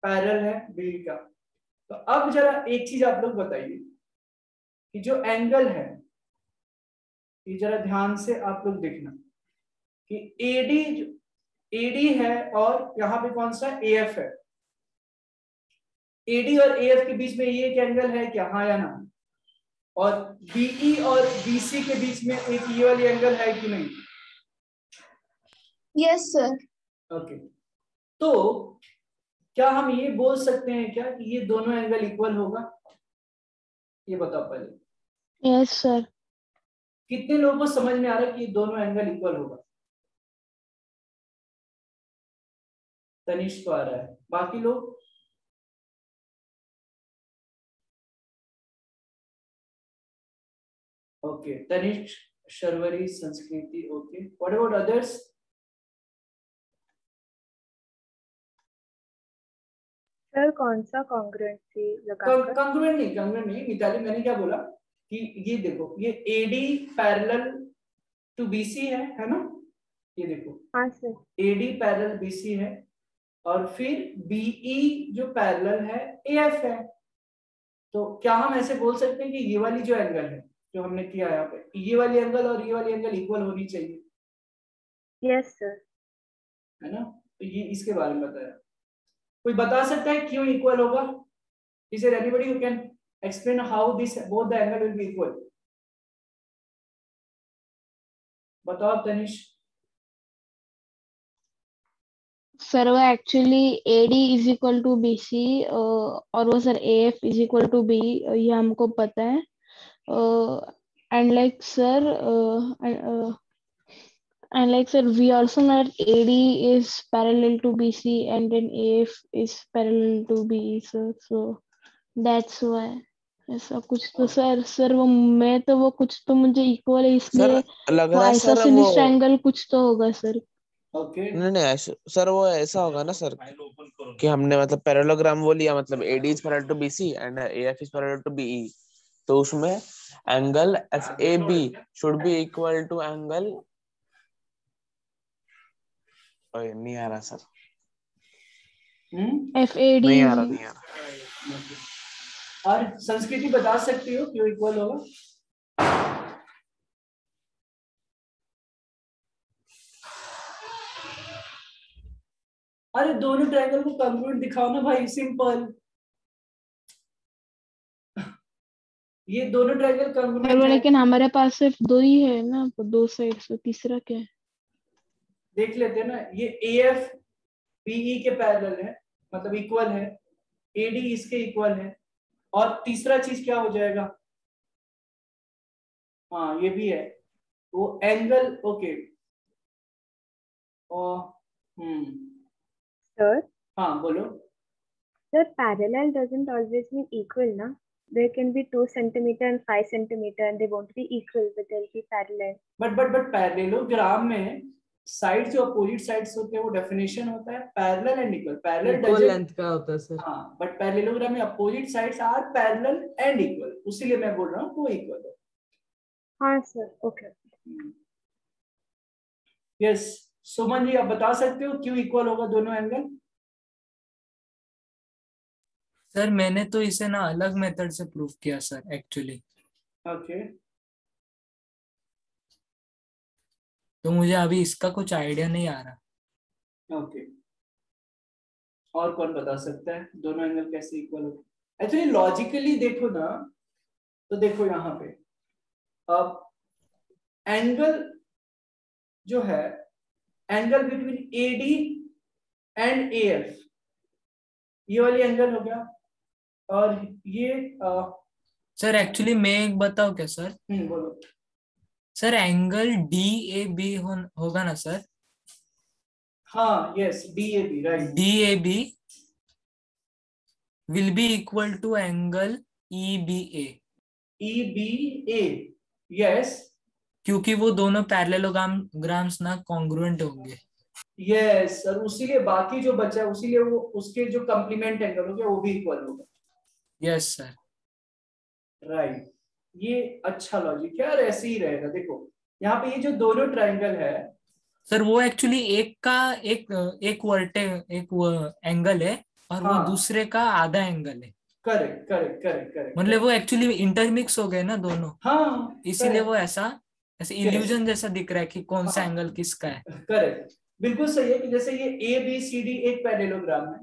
[SPEAKER 1] पैरेलल है BE का। तो अब जरा एक चीज आप लोग बताइए कि जो एंगल है, ये जरा ध्यान से आप लोग देखना कि AD है और यहाँ पे कौन सा AF है। AD और AF के बीच में ये एक एंगल है क्या, हाँ या ना? और BE और BC के बीच में एक ये वाली एंगल है कि नहीं?
[SPEAKER 6] Yes sir.
[SPEAKER 1] ओके, तो क्या हम ये बोल सकते हैं क्या कि ये दोनों एंगल इक्वल होगा? ये बताओ पहले।
[SPEAKER 5] Yes, sir.
[SPEAKER 1] कितने लोगों को समझ में आ रहा है कि ये दोनों एंगल इक्वल होगा? तनिष्क को आ रहा है, बाकी लोग? ओके, तनिष्क शर्वरी संस्कृति, okay, what about others?
[SPEAKER 3] Sir कौन सा कॉन्ग्रुएंसी लगाकर?
[SPEAKER 1] कांग्रुएंट नहीं मिताली, मैंने क्या बोला कि ये देखो, ये एडी पैरेलल टू बीसी है ना, ये देखो
[SPEAKER 3] हाँ सर।
[SPEAKER 1] एडी पैरेलल बीसी है और फिर बीई जो पैरेलल है एएफ है। तो क्या हम ऐसे बोल सकते हैं कि ये वाली जो एंगल है जो हमने किया यहाँ पे, ये वाली एंगल और ये वाली एंगल इक्वल होनी चाहिए?
[SPEAKER 3] Yes sir.
[SPEAKER 1] है ना, तो ये इसके बारे में बताया। कोई बता सकता है क्यों इक्वल होगा? Is there anybody who can explain how this both the angle will be equal? बताओ तनिष।
[SPEAKER 5] सर वो actually AD is equal to BC और वो sir AF is equal to B, ये हमको पता है। And like sir and like sir we also know that AD is parallel to BC and then AF is parallel to BE sir, so that's why ऐसा कुछ तो sir वो मैं तो वो कुछ तो मुझे इक्वल है इसलिए
[SPEAKER 7] सर लग
[SPEAKER 5] वो
[SPEAKER 7] रहा है सर
[SPEAKER 5] आइसोसेलेस
[SPEAKER 7] वो
[SPEAKER 5] ट्रायंगल कुछ तो होगा सर।
[SPEAKER 1] ओके,
[SPEAKER 7] नहीं सर वो ऐसा होगा ना सर कि हमने मतलब पैरेललोग्राम वो लिया, मतलब AD is parallel to BC and AF is parallel to BE, तो उसमें angle FAB should be equal to angle, नहीं आ रहा सर,
[SPEAKER 5] FAD
[SPEAKER 7] नहीं आ रहा।
[SPEAKER 1] और संस्कृति बता सकती हो क्यों इक्वल होगा? अरे दोनों ट्रायंगल को कॉन्ग्रुएंट दिखाओ ना भाई, सिंपल। ये दोनों ट्रायंगल कॉन्ग्रुएंट है।
[SPEAKER 5] लेकिन हमारे पास सिर्फ दो ही है ना, दो साइड से तीसरा क्या है?
[SPEAKER 1] देख लेते हैं ना, ये AF BE के पैरेलल है, मतलब इक्वल है, AD इसके इक्वल है, और तीसरा चीज क्या हो जाएगा? हाँ ये भी है, वो एंगल, ओके।
[SPEAKER 3] सर
[SPEAKER 1] हाँ बोलो।
[SPEAKER 3] Sir parallel doesn't always mean equal ना? There can be 2 centimeter and 5 centimeter and they won't be equal but they'll be parallel.
[SPEAKER 1] But parallelogram में साइड जो अपोजिट साइड्स होते हैं वो डेफिनेशन होता है parallel and equal. Parallel
[SPEAKER 2] equal length का होता है सर।
[SPEAKER 1] हाँ, बट पैरेललोग्राम में opposite sides are parallel and equal, उसीलिए मैं बोल रहा हूँ वो इक्वल है।
[SPEAKER 3] हाँ sir, okay.
[SPEAKER 1] Yes, Suman ji आप बता सकते हो क्यों इक्वल होगा दोनों एंगल?
[SPEAKER 4] सर मैंने तो इसे ना अलग मेथड से प्रूफ किया सर एक्चुअली,
[SPEAKER 1] ओके,
[SPEAKER 4] तो मुझे अभी इसका कुछ आइडिया नहीं आ रहा।
[SPEAKER 1] ओके, और कौन बता सकता है दोनों एंगल कैसे इक्वल हो? एक्चुअली लॉजिकली देखो ना, तो देखो यहाँ पे अब एंगल जो है, angle between AD and AF, ये वाली एंगल हो गया, और ये
[SPEAKER 4] सर एक्चुअली मैं एक बताऊं क्या सर?
[SPEAKER 1] बोलो।
[SPEAKER 4] सर एंगल DAB होगा ना सर?
[SPEAKER 1] हाँ yes, DAB, right.
[SPEAKER 4] DAB will be equal to angle EBA।
[SPEAKER 1] EBA, yes
[SPEAKER 4] क्योंकि वो दोनों पैरेललोग्राम्स ना कॉन्ग्रुएंट होंगे।
[SPEAKER 1] यस सर, उसीलिए बाकी जो बचा है उसीलिए वो उसके जो कंप्लीमेंट एंगल हो गया वो भी इक्वल होगा।
[SPEAKER 4] यस सर,
[SPEAKER 1] राइट, ये अच्छा लॉजिक है और ऐसे ही रहेगा। देखो यहाँ पे ये जो दोनों ट्रायंगल है
[SPEAKER 4] सर वो एक्चुअली एक का एक एंगल है और
[SPEAKER 1] हाँ,
[SPEAKER 4] वो दूसरे का आधा एंगल है।
[SPEAKER 1] करेक्ट करेक्ट करेक्ट करेक्ट,
[SPEAKER 4] मतलब वो एक्चुअली इंटरमिक्स हो गए ना दोनों,
[SPEAKER 1] हाँ
[SPEAKER 4] इसीलिए वो ऐसे इल्यूजन जैसा दिख रहा है कि कौन सा
[SPEAKER 1] हाँ,
[SPEAKER 4] एंगल किसका है।
[SPEAKER 1] करेक्ट, बिल्कुल सही है कि जैसे ये ABCD एक पैरेललोग्राम है,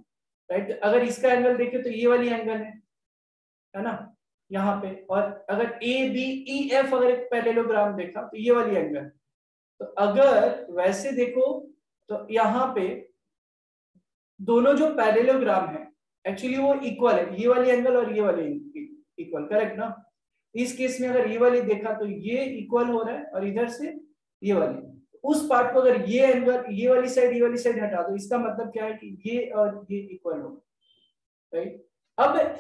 [SPEAKER 1] राइट। अगर इसका एंगल देखें तो ये वाली एंगल है ना यहाँ पे, और अगर ABEF अगर एक पैरेललोग्राम देखा तो ये वाली एंगल। तो अगर वैसे देखो तो यहाँ पे दोनों जो पैरेललोग्राम है एक्चुअली वो इक्वल है, ये वाली एंगल और ये वाली इक्वल, करेक्ट ना। इस केस में अगर ये वाली देखा तो ये इक्वल हो रहा है और इधर से ये वाली, उस पार्ट को अगर ये एंगल ये वाली साइड हटा दो, इसका मतलब क्या है कि ये और ये इक्वल होगा, राइट। अब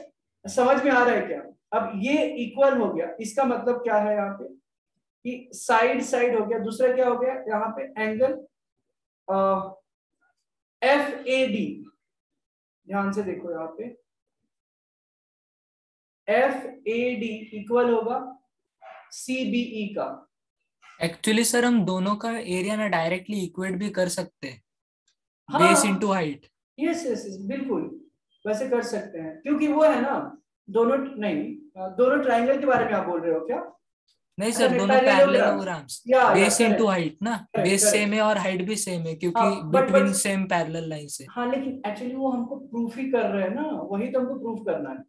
[SPEAKER 1] समझ में आ रहा है क्या? अब ये इक्वल हो गया, इसका मतलब क्या है यहाँ पे कि साइड साइड हो गया, दूसरा क्या हो गया यहाँ पे एंगल FAD, ध्यान से देखो यहाँ पे FAD इक्वल होगा CBE का।
[SPEAKER 4] एक्चुअली सर हम दोनों का एरिया ना डायरेक्टली इक्वेट भी कर सकते हैं,
[SPEAKER 1] हाँ,
[SPEAKER 4] base into height.
[SPEAKER 1] Yes yes बिल्कुल वैसे कर सकते हैं, क्योंकि वो है ना दोनों नहीं, दोनों ट्रायंगल के बारे में आप बोल रहे हो क्या?
[SPEAKER 4] नहीं
[SPEAKER 1] अच्छा,
[SPEAKER 4] सर, दोनों
[SPEAKER 1] पैरेललोग्राम,
[SPEAKER 4] पैरेललोग्राम्स,
[SPEAKER 1] या
[SPEAKER 4] बेस इनटू
[SPEAKER 1] करेक्ट
[SPEAKER 4] हाइट ना,
[SPEAKER 1] करेक्ट
[SPEAKER 4] बेस सेम
[SPEAKER 1] करेक्ट।
[SPEAKER 4] है और हाइट भी सेम है क्योंकि
[SPEAKER 1] हाँ
[SPEAKER 4] between
[SPEAKER 1] but
[SPEAKER 4] same parallel line से।
[SPEAKER 1] हाँ, लेकिन एक्चुअली वो हमको प्रूफ ही कर रहे हैं ना, वही तो हमको प्रूफ करना है।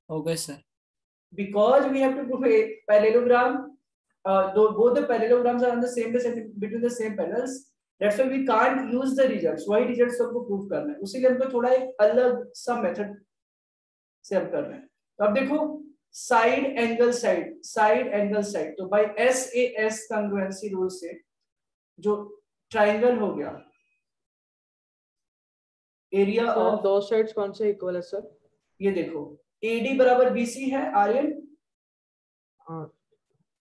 [SPEAKER 4] Okay sir.
[SPEAKER 1] Because we have to prove a parallelogram, both the parallelograms are on the same base and between the same parallels. That's why we can't use the results. वही results हमको prove करना है, उसीलिए हमको थोड़ा एक अलग सा method से हम कर रहे हैं। तो अब देखो side angle side, side angle side, तो बाय SAS congruency रूल से जो ट्राइंगल हो गया, एरिया ऑफ
[SPEAKER 2] दो साइड्स कौन से इक्वल है सर?
[SPEAKER 1] ये देखो AD बराबर BC है आर्यन,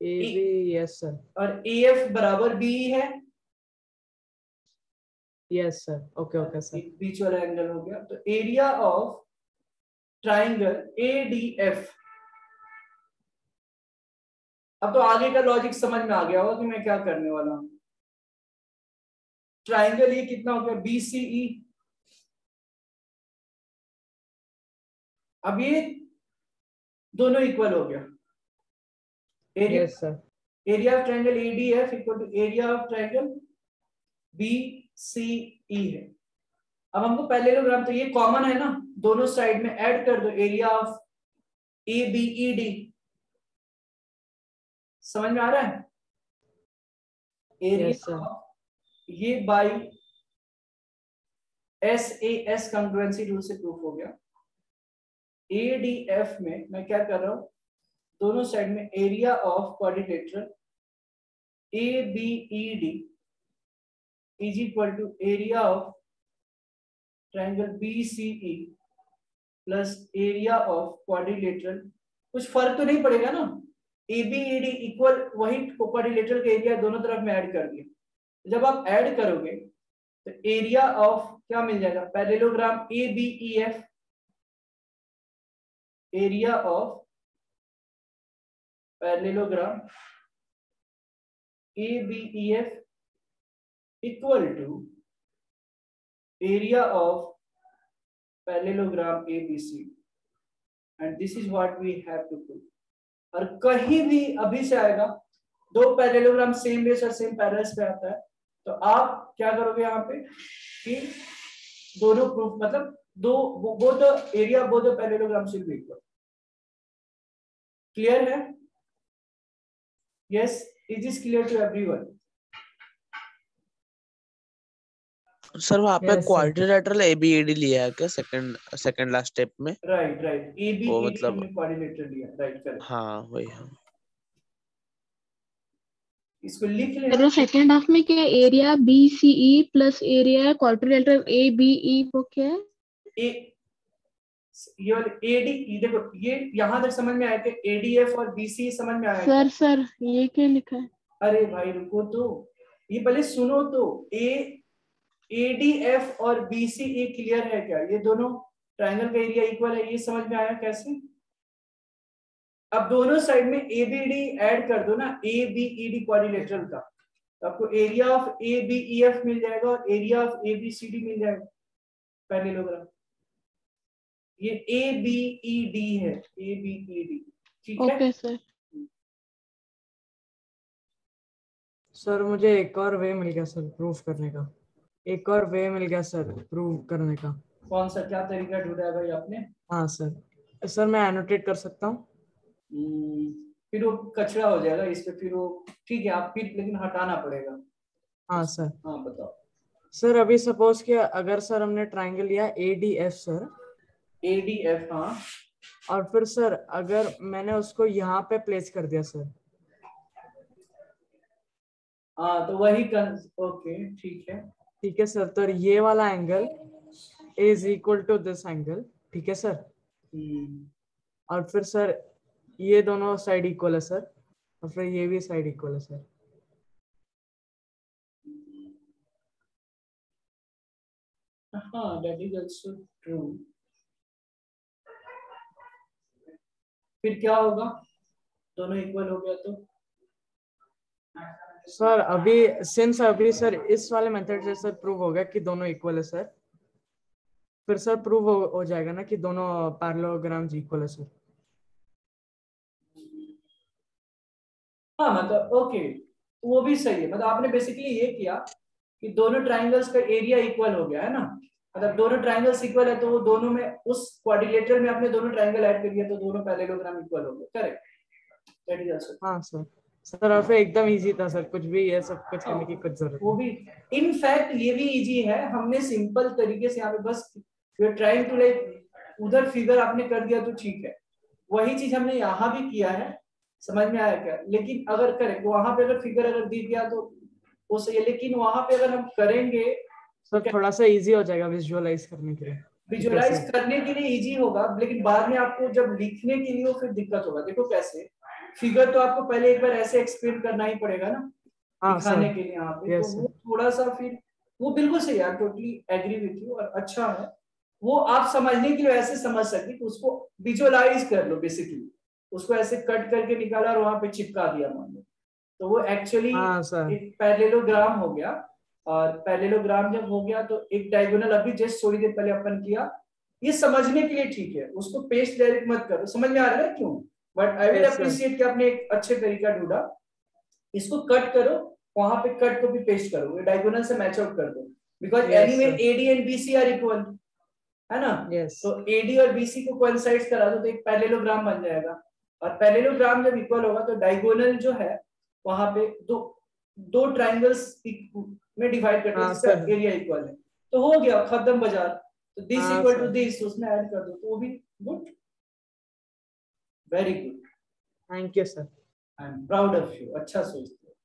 [SPEAKER 2] AB यस सर,
[SPEAKER 1] और AF बराबर BE है,
[SPEAKER 2] yes sir, okay okay sir.
[SPEAKER 1] बीच वाला एंगल हो गया। तो एरिया ऑफ ट्राइंगल ADF, अब तो आगे का लॉजिक समझ में आ गया होगा कि मैं क्या करने वाला हूं। ट्राइंगल ये कितना हो गया BCE, अब ये दोनों इक्वल हो गया, area
[SPEAKER 2] yes sir,
[SPEAKER 1] area of triangle ADF equal to area of triangle BCE है। अब हमको पैरेललोग्राम, तो ये कॉमन है ना, दोनों साइड में ऐड कर दो एरिया ऑफ ABED, समझ में आ रहा है? एरिया ऑफ ये बाई SAS कॉन्ग्रुएंसी रूल से प्रूफ हो गया। ADF में मैं क्या कर रहा हूं, दोनों साइड में area of quadrilateral ABED is equal to area of triangle BCE plus area of quadrilateral, कुछ फर्क तो नहीं पड़ेगा ना, ABED इक्वल वही क्वाड्रिलेटरल का एरिया दोनों तरफ में ऐड कर दिया। जब आप ऐड करोगे तो एरिया ऑफ क्या मिल जाएगा, parallelogram ABEF, area of parallelogram ABEF equal to area of parallelogram ABC, and this is what we have to prove. और कहीं भी अभी से आएगा दो पैरेललोग्राम सेम बेस और सेम पैरेलल्स पे आता है, तो आप क्या करोगे यहाँ पे कि दोनों प्रूफ, मतलब both the area of both the parallelograms will be equal. Clear है? Yes, is this clear to everyone?
[SPEAKER 7] Sir वहाँ पे
[SPEAKER 2] Yes, sir.
[SPEAKER 7] क्वाड्रिलेटरल ABED लिया है क्या सेकंड लास्ट स्टेप में?
[SPEAKER 1] Right, right. ABED
[SPEAKER 7] वो मतलब
[SPEAKER 1] हमने quadrilateral लिया, right, correct.
[SPEAKER 7] हाँ वही हाँ।
[SPEAKER 1] इसको लिख
[SPEAKER 5] चलो
[SPEAKER 1] लेना।
[SPEAKER 5] सेकंड हाफ में क्या area BCE plus area quadrilateral ABE वो क्या है?
[SPEAKER 1] ये वाले AD, ये देखो ये यहाँ तक समझ में आया कि ADF और BCE समझ में आया।
[SPEAKER 5] सर ये क्या लिखा है?
[SPEAKER 1] अरे भाई रुको तो, ये पहले सुनो तो, ADF और BCE क्लियर है क्या? ये दोनों ट्रायंगल का एरिया इक्वल है, ये समझ में आया कैसे? अब दोनों साइड में ABD ऐड कर दो ना, ABED क्वाड्रिलेटरल का, तो आपको एरिया ऑफ ABEF मिल जाएगा और एरिया ऑफ ABCD मिल जाएगा पैरेललोग्राम। ये ABED है, ABED, ठीक है?
[SPEAKER 5] Okay sir.
[SPEAKER 2] सर मुझे एक और वे मिल गया सर प्रूफ करने का, एक और वे मिल गया सर प्रूव करने का।
[SPEAKER 1] कौन सा, क्या तरीका ढूंढा है भाई आपने?
[SPEAKER 2] हाँ सर मैं एनोटेट कर सकता हूँ?
[SPEAKER 1] फिर वो कचरा हो जाएगा इस पे, फिर वो ठीक है आप फिर लेकिन हटाना पड़ेगा।
[SPEAKER 2] हाँ सर।
[SPEAKER 1] हाँ बताओ
[SPEAKER 2] सर अभी सपोज कि अगर सर हमने ट्रायंगल लिया ADF सर,
[SPEAKER 1] ADF, हाँ,
[SPEAKER 2] और फिर सर अगर मैंने उसको यहाँ पे प्लेस कर दिया सर,
[SPEAKER 1] हाँ तो वही ओके ठीक है
[SPEAKER 2] सर, तो ये वाला angle is equal to this angle, ठीक है सर, और फिर सर ये दोनों साइड इक्वल है सर, और फिर ये भी साइड इक्वल है सर।
[SPEAKER 1] हाँ, that is also true. फिर क्या होगा, दोनों इक्वल हो गया तो
[SPEAKER 2] सर अभी सर इस वाले मेथड से सर प्रूव हो गया कि दोनों इक्वल है सर, फिर सर प्रूव हो जाएगा ना कि दोनों पैरेललोग्राम्स इक्वल है सर।
[SPEAKER 1] हाँ मतलब ओके, वो भी सही है। मतलब आपने बेसिकली ये किया कि दोनों ट्राइंगल्स का एरिया इक्वल हो गया है ना, मतलब दोनों ट्राइंगल्स इक्वल है तो वो दोनों में उस क्वाड्रिलेटरल में आपने दोनों ट्राइंगल ऐड कर दिया तो दोनों पैरेललोग्राम इक्वल हो गए। Correct, that is also.
[SPEAKER 2] हाँ सर। सर और फिर एकदम इजी था सर, कुछ भी ये सब कुछ करने की कुछ जरूरत
[SPEAKER 1] वो भी इनफैक्ट ये भी इजी है, हमने सिंपल तरीके से यहाँ पे बस we are trying to like उधर फिगर आपने कर दिया तो ठीक है, वही चीज हमने यहाँ भी किया है। समझ में आया क्या? लेकिन अगर करें तो वहां पे अगर फिगर अगर दी दिया तो वो सही है, लेकिन वहां पे अगर हम करेंगे
[SPEAKER 2] सर थोड़ा सा इजी हो जाएगा विजुअलाइज करने के लिए।
[SPEAKER 1] विजुअलाइज करने के लिए इजी होगा, लेकिन बाद में आपको जब लिखने के लिए फिर दिक्कत होगा। देखो कैसे, फिगर तो आपको पहले एक बार ऐसे एक्सप्लेन करना ही पड़ेगा ना दिखाने के लिए यहाँ पे, तो वो थोड़ा सा फिर वो बिल्कुल सही है, टोटली एग्री विथ यू। और अच्छा है वो आप समझने के लिए ऐसे समझ सकते, तो उसको विजुअलाइज कर लो बेसिकली, उसको ऐसे कट करके निकाला और वहां पे चिपका दिया मान लो, तो वो एक्चुअली एक पैरेललोग्राम हो गया। और पैरेललोग्राम जब हो गया तो एक डायगोनल, अभी जस्ट थोड़ी देर पहले अपन किया, ये समझने के लिए ठीक है, उसको पेस्ट डायरेक्ट मत करो। समझ में आ रहा है क्यों? बट आई विल अप्रिशिएट कि आपने एक अच्छे तरीका ढूंढा। इसको कट करो, वहां पे कट को भी पेस्ट करो, डायगोनल से मैच आउट कर दो, because anyway AD and BC are equal, है ना? तो एडी और बीसी को कोइंसाइड करा दो तो एक पैरेललोग्राम बन जाएगा। और पैरेललोग्राम जब इक्वल होगा तो डायगोनल जो है वहां पे दो ट्रायंगल्स में डिवाइड करते हैं जिसका एरिया इक्वल है, तो हो गया खत्म बाजार। तो दिस इक्वल टू दिस उसमें ऐड कर दो, तो वो भी good, very good,
[SPEAKER 2] thank you sir,
[SPEAKER 1] I am proud of you. अच्छा सोचते हो,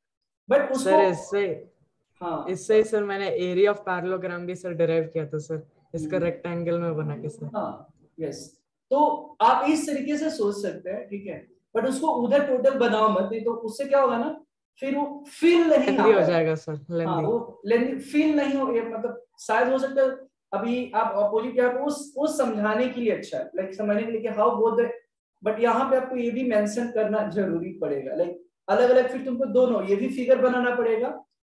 [SPEAKER 1] बट उसको
[SPEAKER 2] सर इससे सर मैंने एरिया ऑफ पैरेललोग्राम भी सर डिराइव किया था सर, इसका रेक्टेंगल में बना के सर।
[SPEAKER 1] हाँ यस, तो आप इस तरीके से सोच सकते हैं, ठीक है, बट उसको उधर टोटल बनाओ मत, नहीं तो उससे क्या होगा ना, फिर वो फील नहीं
[SPEAKER 2] हो जाएगा सर,
[SPEAKER 1] हाँ वो लेंदी फील नहीं हो, मतलब शायद हो सकता है अभी आप अपोजिट यहाँ पे उस समझाने के लिए अच्छा है, लाइक समझने के लिए कि हाउ बोथ, बट यहाँ पे आपको ये भी मेंशन करना जरूरी पड़ेगा, लाइक अलग अलग फिर तुमको दोनों ये भी फिगर बनाना पड़ेगा,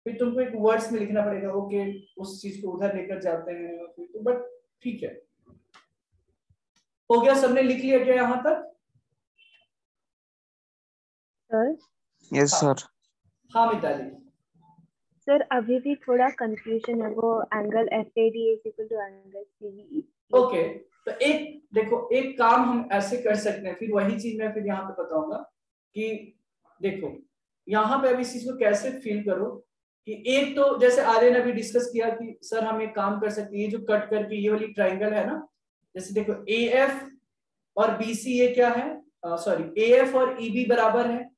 [SPEAKER 1] फिर तुमको एक वर्ड्स में लिखना पड़ेगा, ओके उस चीज को उधर लेकर जाते हैं, तो बट ठीक है, हो गया, सबने लिख लिया क्या यहाँ तक?
[SPEAKER 3] Sir
[SPEAKER 7] yes sir.
[SPEAKER 1] हाँ मिताली
[SPEAKER 3] सर अभी भी थोड़ा कंफ्यूजन है, वो angle FAD is equal to angle CVE।
[SPEAKER 1] Okay, तो एक देखो एक काम हम ऐसे कर सकते हैं, फिर वही चीज मैं फिर यहाँ पे बताऊंगा कि देखो यहाँ पे अभी इस चीज को कैसे फील करो कि एक तो जैसे आर्यन अभी डिस्कस किया कि सर हम एक काम कर सकते हैं, ये जो कट करके ये वाली ट्राइंगल है ना, जैसे देखो AF और BC ये क्या है, सॉरी AF और EB बराबर है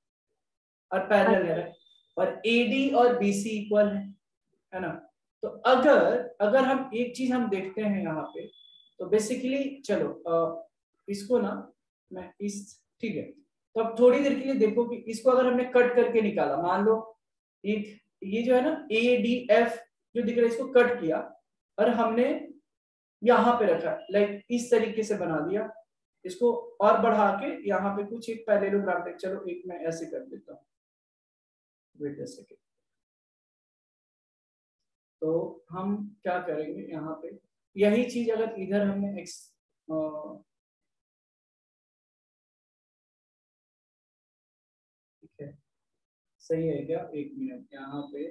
[SPEAKER 1] और पैरेलल है, और AD और BC इक्वल है ना? तो अगर हम एक चीज हम देखते हैं यहाँ पे, तो बेसिकली चलो इसको ना मैं इस, ठीक है, तो अब थोड़ी देर के लिए देखो कि इसको अगर हमने कट करके निकाला, मान लो एक ये जो है ना ADF जो दिख रहा है, इसको कट किया और हमने यहाँ पे रखा, लाइक इस तरीके से बना दिया, इसको और बढ़ा के यहाँ पे कुछ एक पैरेललोग्राम, चलो एक मैं ऐसे कर देता हूँ, वेट अ सेकेंड। तो हम क्या करेंगे यहाँ पे, यही चीज अगर इधर हमने ठीक है, सही है क्या? एक मिनट, यहाँ पे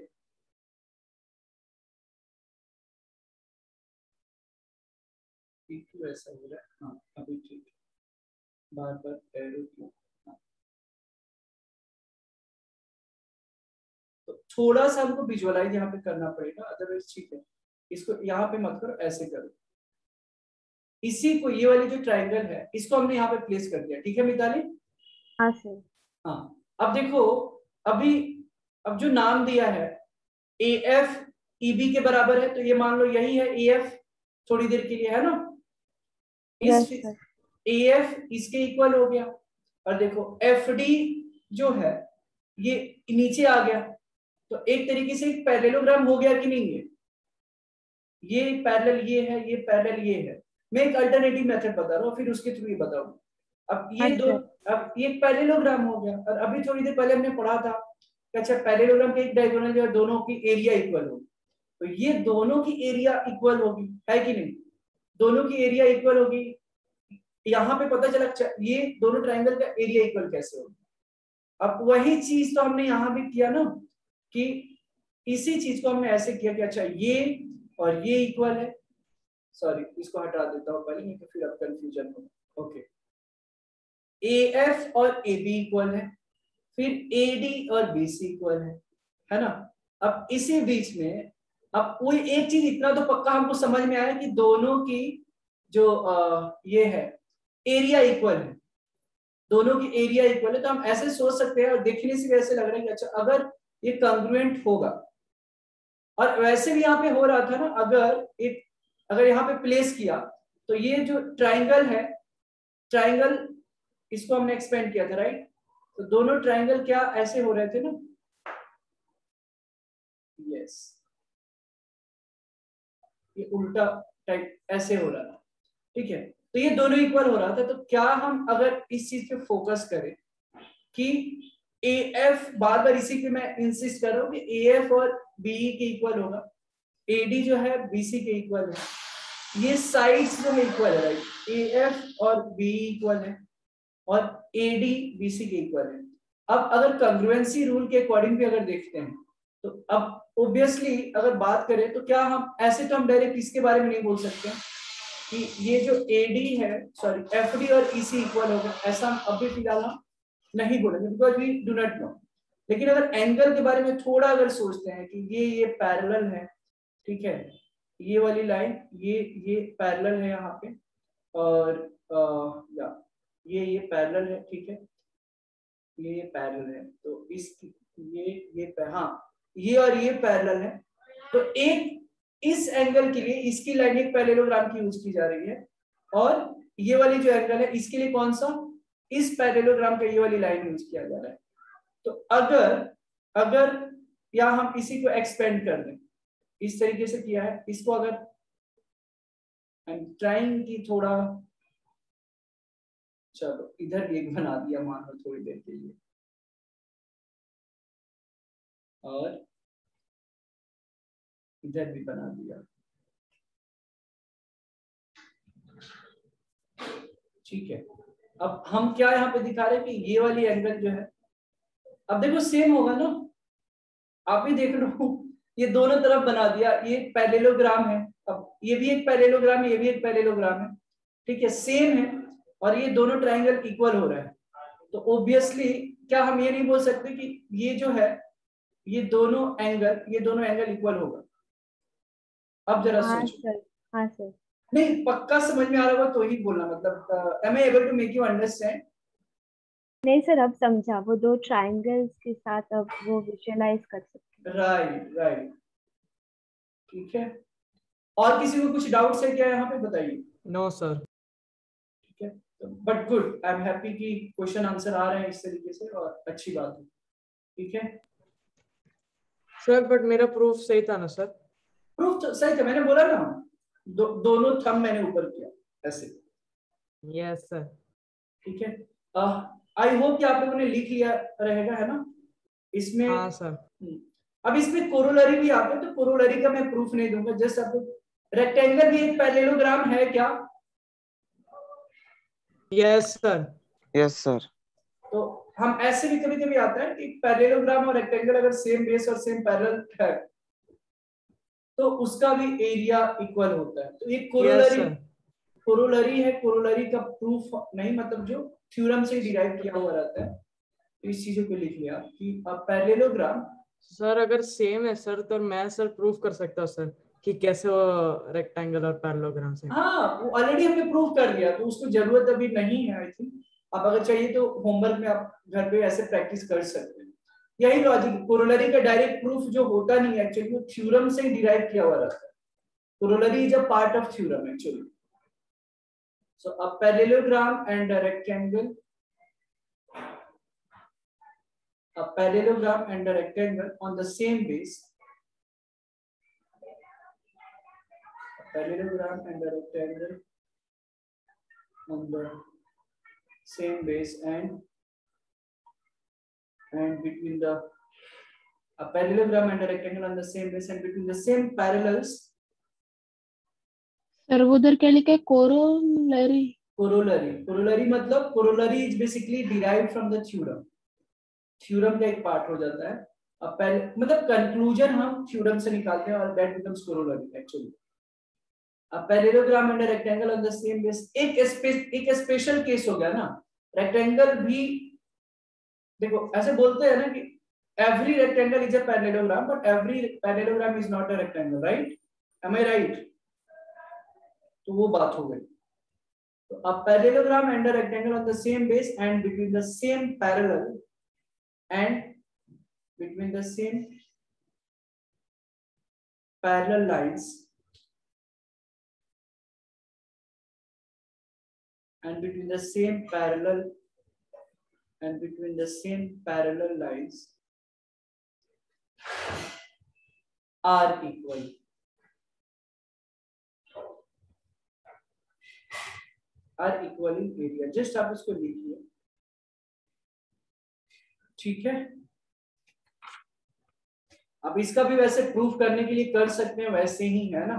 [SPEAKER 1] ठीक ऐसा हो रहा है, हाँ अभी ठीक है, बार बार एरो क्यों, तो थोड़ा सा हमको विजुअलाइज यहाँ पे करना पड़ेगा, अदरवाइज ठीक है, इसको यहाँ पे मत करो, ऐसे करो, इसी को ये वाली जो ट्रायंगल है इसको हमने यहाँ पे प्लेस कर दिया, ठीक है मिताली?
[SPEAKER 3] हाँ सर।
[SPEAKER 1] हाँ अब देखो, अभी अब जो नाम दिया है AF EB के बराबर है, तो ये मान लो यही है AF थोड़ी देर के लिए, है ना? AF इसके इक्वल हो गया, और देखो FD जो है ये नीचे आ गया, तो एक तरीके से एक पैरेललोग्राम हो गया कि नहीं? ये पैरेलल ये है, ये पैरेलल ये है। मैं एक अल्टरनेटिव मेथड बता रहा हूँ, फिर उसके थ्रू ये बताऊंगा। अब ये दो, अब ये पैरेललोग्राम हो गया। और अभी थोड़ी देर पहले हमने पढ़ा था कि अच्छा पैरेललोग्राम के एक डायगोनल जो है दोनों की एरिया इक्वल होगी, तो ये दोनों की एरिया इक्वल होगी, है कि नहीं? दोनों की एरिया इक्वल होगी। यहाँ पे पता चला ये दोनों ट्राइंगल का एरिया इक्वल कैसे होगा। अब वही चीज तो हमने यहाँ भी किया ना, कि इसी चीज को हमने ऐसे किया कि अच्छा ये और ये इक्वल है। सॉरी, इसको हटा देता हूँ पहले, नहीं तो फिर अब कंफ्यूजन होगा। ओके, AF और AB इक्वल है, फिर AD और BC इक्वल है ना? अब इसी बीच में अब कोई एक चीज इतना तो पक्का हमको समझ में आया कि दोनों की जो ये है एरिया इक्वल है, दोनों की एरिया इक्वल है। तो हम ऐसे सोच सकते हैं, और देखने से वैसे लग रहा है कि अच्छा अगर ये कंग्रुएंट होगा, और वैसे भी यहाँ पे हो रहा था ना, अगर यहाँ पे प्लेस किया तो ये जो ट्राइंगल है, ट्राइंगल इसको हमने एक्सपेंड किया था, राइट? तो दोनों ट्राइंगल क्या ऐसे हो रहे थे ना, यस, ये उल्टा टाइप ऐसे हो रहा था, ठीक है? तो ये दोनों इक्वल हो रहा था। तो क्या हम अगर इस चीज पे फोकस करें कि AF, बार बार इसी पे मैं इंसिस्ट कर रहा हूँ कि AF और BE के इक्वल होगा, AD जो है BC के इक्वल है, ये साइड्स जो है इक्वल है, राइट? AF और BE इक्वल है और AD BC के इक्वल है। अब अगर कंग्रुएंसी रूल के अकॉर्डिंग भी अगर देखते हैं तो अब ऑब्वियसली अगर बात करें तो क्या हम ऐसे तो हम डायरेक्ट इसके बारे में नहीं बोल सकते कि ये जो AD है, सॉरी FD और EC इक्वल होगा, ऐसा हम अभी फिलहाल हम नहीं बोलेंगे, because we do not know. लेकिन अगर एंगल के बारे में थोड़ा अगर सोचते हैं कि ये पैरेलल है, ठीक है, ये वाली लाइन ये पैरेलल है यहाँ पे, और ये पैरेलल है, ठीक है, ये पैरेलल है, तो इस हाँ, ये और ये पैरेलल है। तो एक इस एंगल के लिए इसकी लाइन एक पैरेललोग्राम की यूज की जा रही है, और ये वाली जो एंगल है इसके लिए कौन सा, इस पैरेललोग्राम का ये वाली लाइन यूज किया जा रहा है। तो अगर या हम इसी को एक्सपेंड कर दें, इस तरीके से किया है, इसको अगर आई एम ट्राइंग की थोड़ा, चलो इधर एक बना दिया मान लो थोड़ी देर के लिए, और इधर भी बना दिया, ठीक है। अब हम क्या यहाँ पे दिखा रहे हैं कि ये वाली एंगल जो है, अब देखो सेम होगा ना, आप भी देख लो, ये दोनों तरफ बना दिया, ये पैरेललोग्राम है, अब ये भी एक पैरेललोग्राम है, ये भी एक पैरेललोग्राम है, ठीक है, सेम है, और ये दोनों ट्राइंगल इक्वल हो रहा है। तो ऑब्वियसली क्या हम ये नहीं बोल सकते कि ये जो है ये दोनों एंगल इक्वल होगा? अब जरा सोचो।
[SPEAKER 3] हाँ सर।
[SPEAKER 1] नहीं, पक्का समझ में आ रहा होगा तो ही बोलना, मतलब am I able to make you understand?
[SPEAKER 3] नहीं सर, अब समझा, वो दो ट्रायंगल्स के साथ अब वो विजुअलाइज कर सकते हैं।
[SPEAKER 1] राइट, ठीक है। और किसी को कुछ डाउट्स है क्या यहाँ पे, बताइए।
[SPEAKER 2] No sir.
[SPEAKER 1] ठीक है, but good, I am happy कि क्वेश्चन आंसर आ रहे हैं इस तरीके से, और अच्छी बात है, ठीक है
[SPEAKER 2] सर। बट मेरा प्रूफ सही था ना सर?
[SPEAKER 1] प्रूफ तो सही था, मैंने बोला ना, दोनों थंब मैंने ऊपर किया ऐसे।
[SPEAKER 2] Yes sir.
[SPEAKER 1] ठीक है, आई होप कि आप लोगों ने लिख लिया रहेगा, है ना इसमें?
[SPEAKER 2] हाँ सर।
[SPEAKER 1] अब इसमें कोरोलरी भी आता है, तो कोरोलरी का मैं प्रूफ नहीं दूंगा, जस्ट आपको रेक्टेंगल भी एक पैरेललोग्राम है क्या?
[SPEAKER 2] Yes sir.
[SPEAKER 7] Yes sir.
[SPEAKER 1] तो हम ऐसे भी कभी कभी आता है कि पैरेललोग्राम और रेक्टेंगल अगर सेम बेस और सेम पैरेलल है तो उसका भी एरिया इक्वल होता है। तो एक कोरोलरी है, कोरोलरी का प्रूफ नहीं, मतलब जो थ्योरम से डिराइव किया हुआ रहता है, तो इस चीजों को लिख लिया कि पैरेललोग्राम।
[SPEAKER 2] सर अगर सेम है सर तो मैं सर प्रूफ कर सकता हूँ सर कि कैसे वो रेक्टेंगल और पैरेललोग्राम से।
[SPEAKER 1] हाँ, वो ऑलरेडी हमने प्रूफ कर दिया, तो उसको जरूरत अभी नहीं है। आई थिंक आप अगर चाहिए तो होमवर्क में आप घर पे ऐसे प्रैक्टिस कर सकते हैं। यही लॉजिक, कोरोलरी का डायरेक्ट प्रूफ जो होता नहीं है एक्चुअली, वो थ्योरम से डिराइव किया हुआ रहता है। Corollary is a part of theorem actually. So a parallelogram and a rectangle a parallelogram and a rectangle on the same base. A parallelogram and a rectangle on the same base and between the a parallelogram and a rectangle on the same base and between the same parallels.
[SPEAKER 5] Sir उधर क्या लिखा है? Corollary.
[SPEAKER 1] Corollary मतलब corollary is basically derived from the theorem. Theorem का एक part हो जाता है. अब मतलब कंक्लूजन हम थ्योरम से निकालते हैं और that becomes corollary actually. A parallelogram and rectangle on the same base एक स्पेशल केस हो गया ना. रेक्टेंगल भी देखो ऐसे बोलते हैं ना कि every rectangle is a parallelogram but every parallelogram is not a rectangle, right? Am I right? तो वो बात हो गई. तो a parallelogram and a rectangle on the same base and between the same parallel and between the same parallel lines and between the same parallel and between the same parallel lines are equal. Are equal in area. Just आप इसको लिखिए. ठीक है. अब इसका भी वैसे proof करने के लिए कर सकते हैं वैसे ही है ना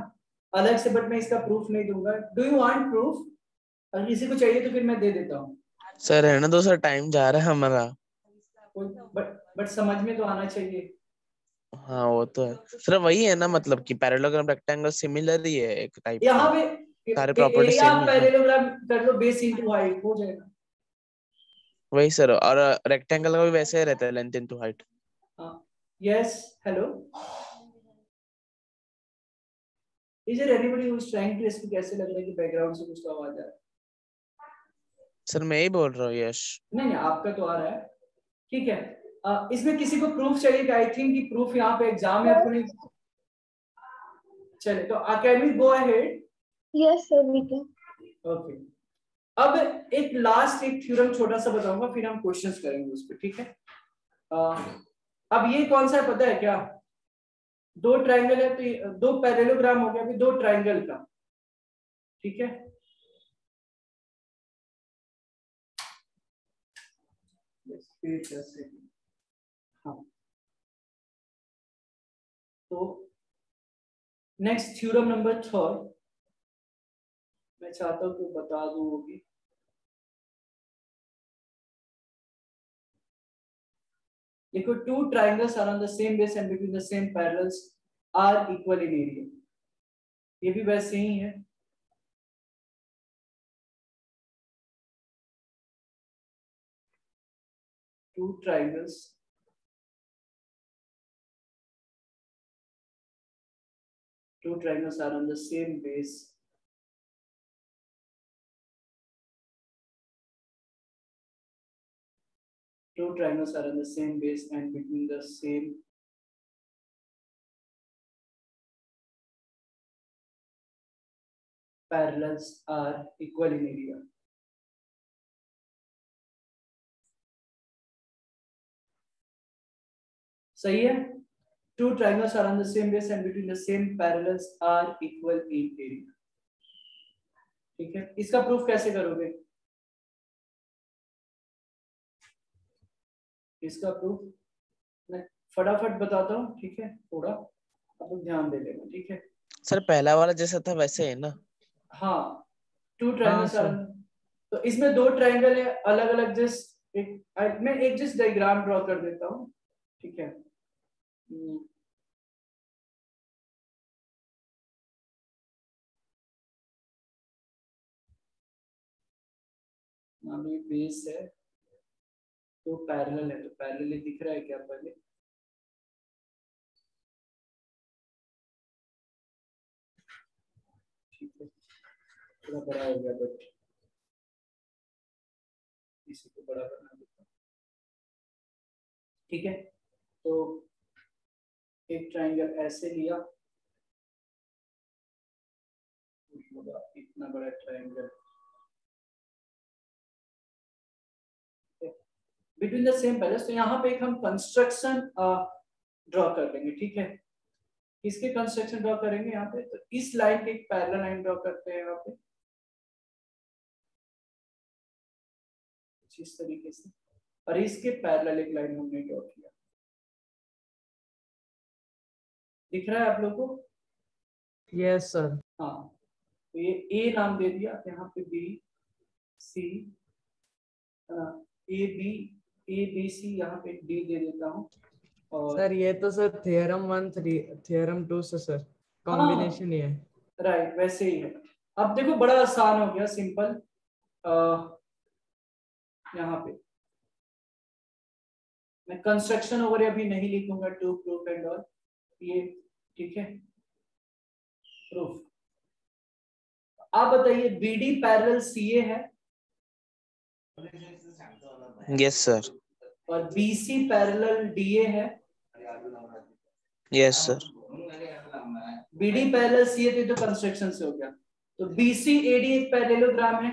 [SPEAKER 1] अलग से, बट मैं इसका प्रूफ नहीं दूंगा. Do you want proof? अगर किसी को चाहिए तो फिर मैं दे देता हूँ.
[SPEAKER 7] सर है ना, तो सर टाइम जा रहा है हमारा.
[SPEAKER 1] बट समझ में तो आना चाहिए.
[SPEAKER 7] हाँ वो तो है सर. वही है ना, मतलब कि पैरेललोग्राम रेक्टेंगल सिमिलर ही है एक टाइप
[SPEAKER 1] यहाँ
[SPEAKER 7] का.
[SPEAKER 1] पे
[SPEAKER 7] सारे प्रॉपर्टी
[SPEAKER 1] एरिया
[SPEAKER 7] सेम ही है.
[SPEAKER 1] पैरेललोग्राम कर लो, बेस इनटू हाइट हो जाएगा.
[SPEAKER 7] वही सर. और रेक्टेंगल का भी वैसे ही रहता है, length into height.
[SPEAKER 1] Yes. Hello. Is there anybody who is trying to explain कैसे लग रहा है कि बैकग्राउंड से कुछ आवाज आ रहा है?
[SPEAKER 7] सर मैं ही बोल रहा हूँ यश.
[SPEAKER 1] नहीं आपका तो आ रहा है. ठीक है. इसमें किसी को प्रूफ चाहिए कि आई थिंक कि प्रूफ यहाँ पे एग्जाम में आपको नहीं. चले तो can we go ahead?
[SPEAKER 3] Yes sir we can.
[SPEAKER 1] Okay. अब एक लास्ट एक थ्योरम छोटा सा बताऊंगा, फिर हम क्वेश्चंस करेंगे उस पर. ठीक है. अब ये कौन सा है पता है क्या? दो ट्रायंगल है तो दो पैरेललोग्राम हो गया, अभी दो ट्रायंगल का. ठीक है. हाँ. तो नेक्स्ट थ्योरम नंबर 3 मैं चाहता हूं कि बता दूं होगी. देखो two triangles are on the same base and between the same parallels are equal in area. ये भी वैसे ही है. Two triangles are on the same base and between the same parallels are equal in area. सही है. Two triangles are on the same base and between the same parallels are equal in area. ठीक है. इसका proof कैसे करोगे? इसका proof मैं फटाफट बताता हूँ. ठीक है. थोड़ा आप लोग ध्यान दे लेना. ठीक है.
[SPEAKER 7] सर पहला वाला जैसा था वैसे है ना?
[SPEAKER 1] हाँ. Two triangles are. तो इसमें दो ट्रायंगल है अलग अलग. जस्ट मैं एक जस्ट डायग्राम ड्रॉ कर देता हूँ. ठीक है. अभी बेस है तो पैरेलल है, तो पैरेलल दिख रहा है क्या पहले? ठीक है. थोड़ा बड़ा हो गया बट इसी को बड़ा करना देता. ठीक है. तो एक ट्रायंगल ऐसे लिया, इतना बड़ा triangle. Between the same parallels. तो यहाँ पे एक हम कंस्ट्रक्शन ड्रॉ कर देंगे, ठीक है। किसके कंस्ट्रक्शन ड्रॉ करेंगे यहाँ पे? तो इस लाइन के एक पैरेलल लाइन ड्रॉ करते हैं यहाँ पे इस तरीके से, और इसके पैरेलल एक लाइन हमने ड्रॉ किया। दिख रहा है आप लोगों को?
[SPEAKER 2] Yes sir.
[SPEAKER 1] हाँ, तो ये ए नाम दे दिया, यहाँ पे बी सी, ए बी सी, यहाँ पे डी दे देता हूँ। और
[SPEAKER 2] सर ये तो सर थ्योरम 1 थ्योरम 2 से सर कॉम्बिनेशन ही है।
[SPEAKER 1] राइट, वैसे ही है। अब देखो बड़ा आसान हो गया, सिंपल। यहाँ पे मैं कंस्ट्रक्शन ओवर अभी नहीं लिखूंगा, टू प्रूफ एंड ऑल ये, ठीक है, प्रूफ। आप बताइए बीडी पैरेलल सीए है?
[SPEAKER 7] Yes sir.
[SPEAKER 1] और बीसी पैरेलल डीए है?
[SPEAKER 7] Yes sir.
[SPEAKER 1] BD parallel CA तो कंस्ट्रक्शन से हो गया। तो बीसी एडी एक पैरेललोग्राम है?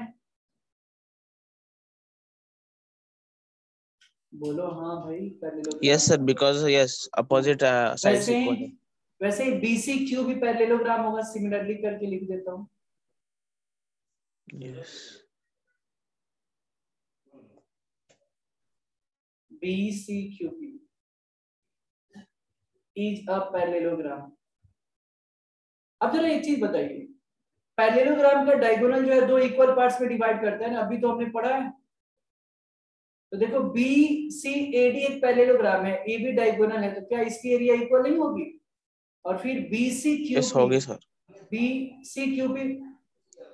[SPEAKER 1] बोलो हाँ भाई, parallelogram.
[SPEAKER 7] Yes sir, because yes opposite sides equal है।
[SPEAKER 1] वैसे ही बीसी क्यू भी पैरेललोग्राम होगा, सिमिलरली करके लिख देता हूँ।
[SPEAKER 7] Yes.
[SPEAKER 1] BCQP is a parallelogram। अब जरा एक चीज बताइए, पैरेललोग्राम का डायगोनल जो है दो इक्वल पार्ट्स में डिवाइड करता है ना, अभी तो हमने पढ़ा है। तो देखो BCAD एक पैरेललोग्राम है, AB डायगोनल है, तो क्या इसकी एरिया इक्वल नहीं होगी? और फिर
[SPEAKER 7] यस होगी सर।
[SPEAKER 1] BCQP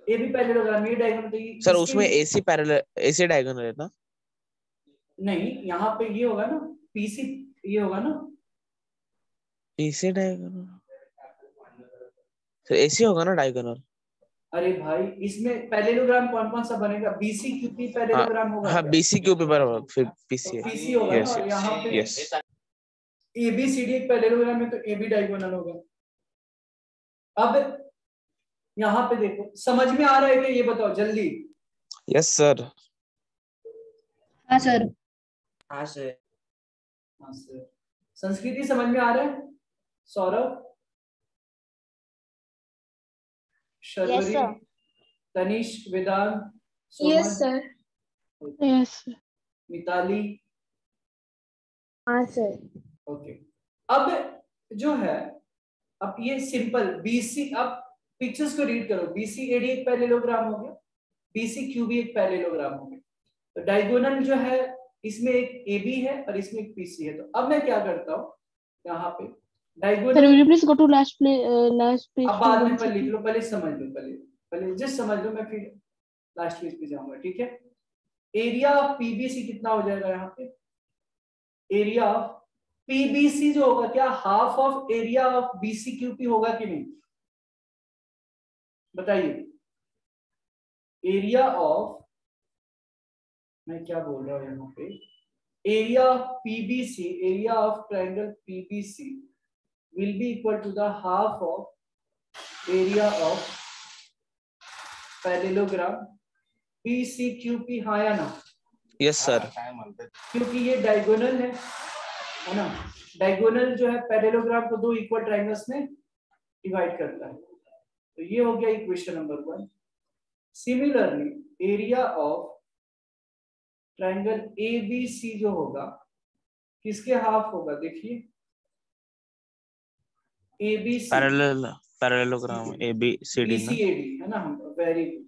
[SPEAKER 1] AB पैरेललोग्राम, ये डायगोनल
[SPEAKER 7] सर उसमें AC पैरेलल, AC डायगोनल है ना?
[SPEAKER 1] नहीं, यहाँ पे ये होगा ना, PC ये होगा ना,
[SPEAKER 7] PC डायगोनल सर, AC होगा ना डायगोनल।
[SPEAKER 1] अरे भाई इसमें पैरेललोग्राम कौन कौन सा बनेगा? BCQP पैरेललोग्राम होगा।
[SPEAKER 7] हाँ BCQP पर होगा, फिर PC
[SPEAKER 1] तो PC होगा ना, और यहाँ पे
[SPEAKER 7] यस।
[SPEAKER 1] ABCD एक पैरेललोग्राम है, तो AB डायगोनल होगा। अब यहाँ पे देखो, समझ में आ रहा है कि ये बताओ जल्दी?
[SPEAKER 7] Yes sir.
[SPEAKER 6] हाँ सर।
[SPEAKER 4] हाँ सर।
[SPEAKER 1] हाँ सर। संस्कृति समझ में आ रहा है? सौरभ, शर्वरी, तनिष्क, वेदांत,
[SPEAKER 6] यस सर।
[SPEAKER 5] यस
[SPEAKER 1] मिताली?
[SPEAKER 3] हाँ सर।
[SPEAKER 1] ओके। अब जो है, अब ये सिंपल BC, अब पिक्चर्स को रीड करो। BCAD एक पैरेललोग्राम हो गया, BCQB एक पैरेललोग्राम हो गया। तो डायगोनल जो है इसमें एक AB है और इसमें एक PC है। तो अब मैं क्या करता हूँ, यहाँ पे diagonal,
[SPEAKER 5] sir, will you please go to last page?
[SPEAKER 1] अब बाद में पर लिख लो, पहले समझ लो, पहले जस्ट समझ लो, मैं फिर लास्ट पेज पे जाऊंगा, ठीक है। एरिया ऑफ PBC कितना हो जाएगा यहाँ पे? एरिया ऑफ PBC जो होगा, क्या half of area of BCQP होगा कि नहीं? बताइए। एरिया ऑफ, मैं क्या बोल रहा हूँ यहाँ पे, area of PBC, area of triangle PBC will be equal to the half of area of parallelogram BCQP, हाँ या ना?
[SPEAKER 7] Yes sir.
[SPEAKER 1] क्योंकि ये डायगोनल है ना, डायगोनल जो है पैरेललोग्राम को दो इक्वल ट्रायंगल्स में डिवाइड करता है। तो ये हो गया equation number 1। Similarly area of triangle ABC जो होगा, किसके हाफ होगा? देखिए ABC
[SPEAKER 7] पैरेललोग्राम ABCD
[SPEAKER 1] BCAD है ना, हम वेरी गुड।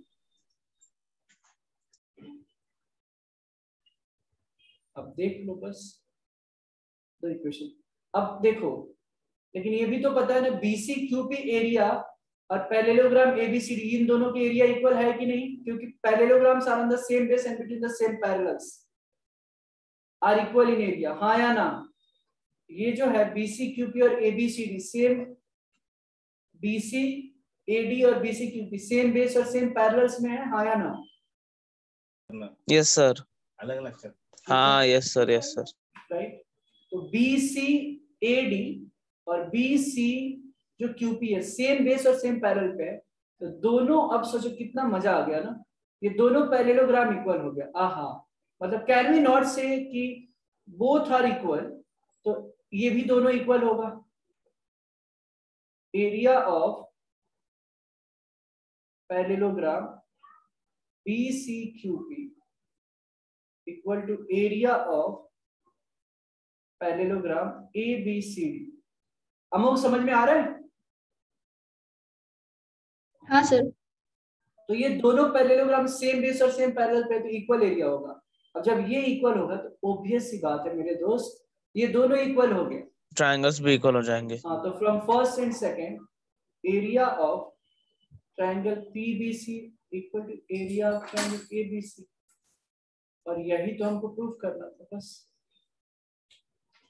[SPEAKER 1] अब देख लो बस दो इक्वेशन। अब देखो, लेकिन ये भी तो पता है ना, BCQP एरिया और पैरेललोग्राम ABCD, इन दोनों के एरिया इक्वल है कि नहीं? क्योंकि parallelograms are on the same base and between the same parallels are equal in area, हाँ या ना? ये जो है BCQP और ABCD सेम, BCAD और BCQP सेम बेस और सेम पैरेलल्स में है, हाँ या ना?
[SPEAKER 7] Yes sir. अलग अलग सर। हाँ yes sir, yes sir.
[SPEAKER 1] Right. तो BCAD और BC जो QP है सेम बेस और सेम पैरेलल पे है। तो दोनों, अब सोचो कितना मजा आ गया ना, ये दोनों पैरेललोग्राम इक्वल हो गया। आहा, मतलब कैन वी नॉट से कि बोथ आर इक्वल, तो ये भी दोनों इक्वल होगा। Area of parallelogram BCQP equal to area of parallelogram ABCD। अमोक समझ में आ रहा है?
[SPEAKER 6] हाँ सर।
[SPEAKER 1] तो ये दोनों पैरेललोग्राम सेम बेस और सेम पैरेलल पे, तो इक्वल एरिया होगा। अब जब ये इक्वल होगा तो ऑब्वियस सी बात है मेरे दोस्त, ये दोनों इक्वल हो गए,
[SPEAKER 7] ट्रायंगल्स भी इक्वल हो जाएंगे।
[SPEAKER 1] हाँ, तो from first and second area of triangle PBC equal to area of triangle ABC। और यही तो हमको प्रूफ करना था बस,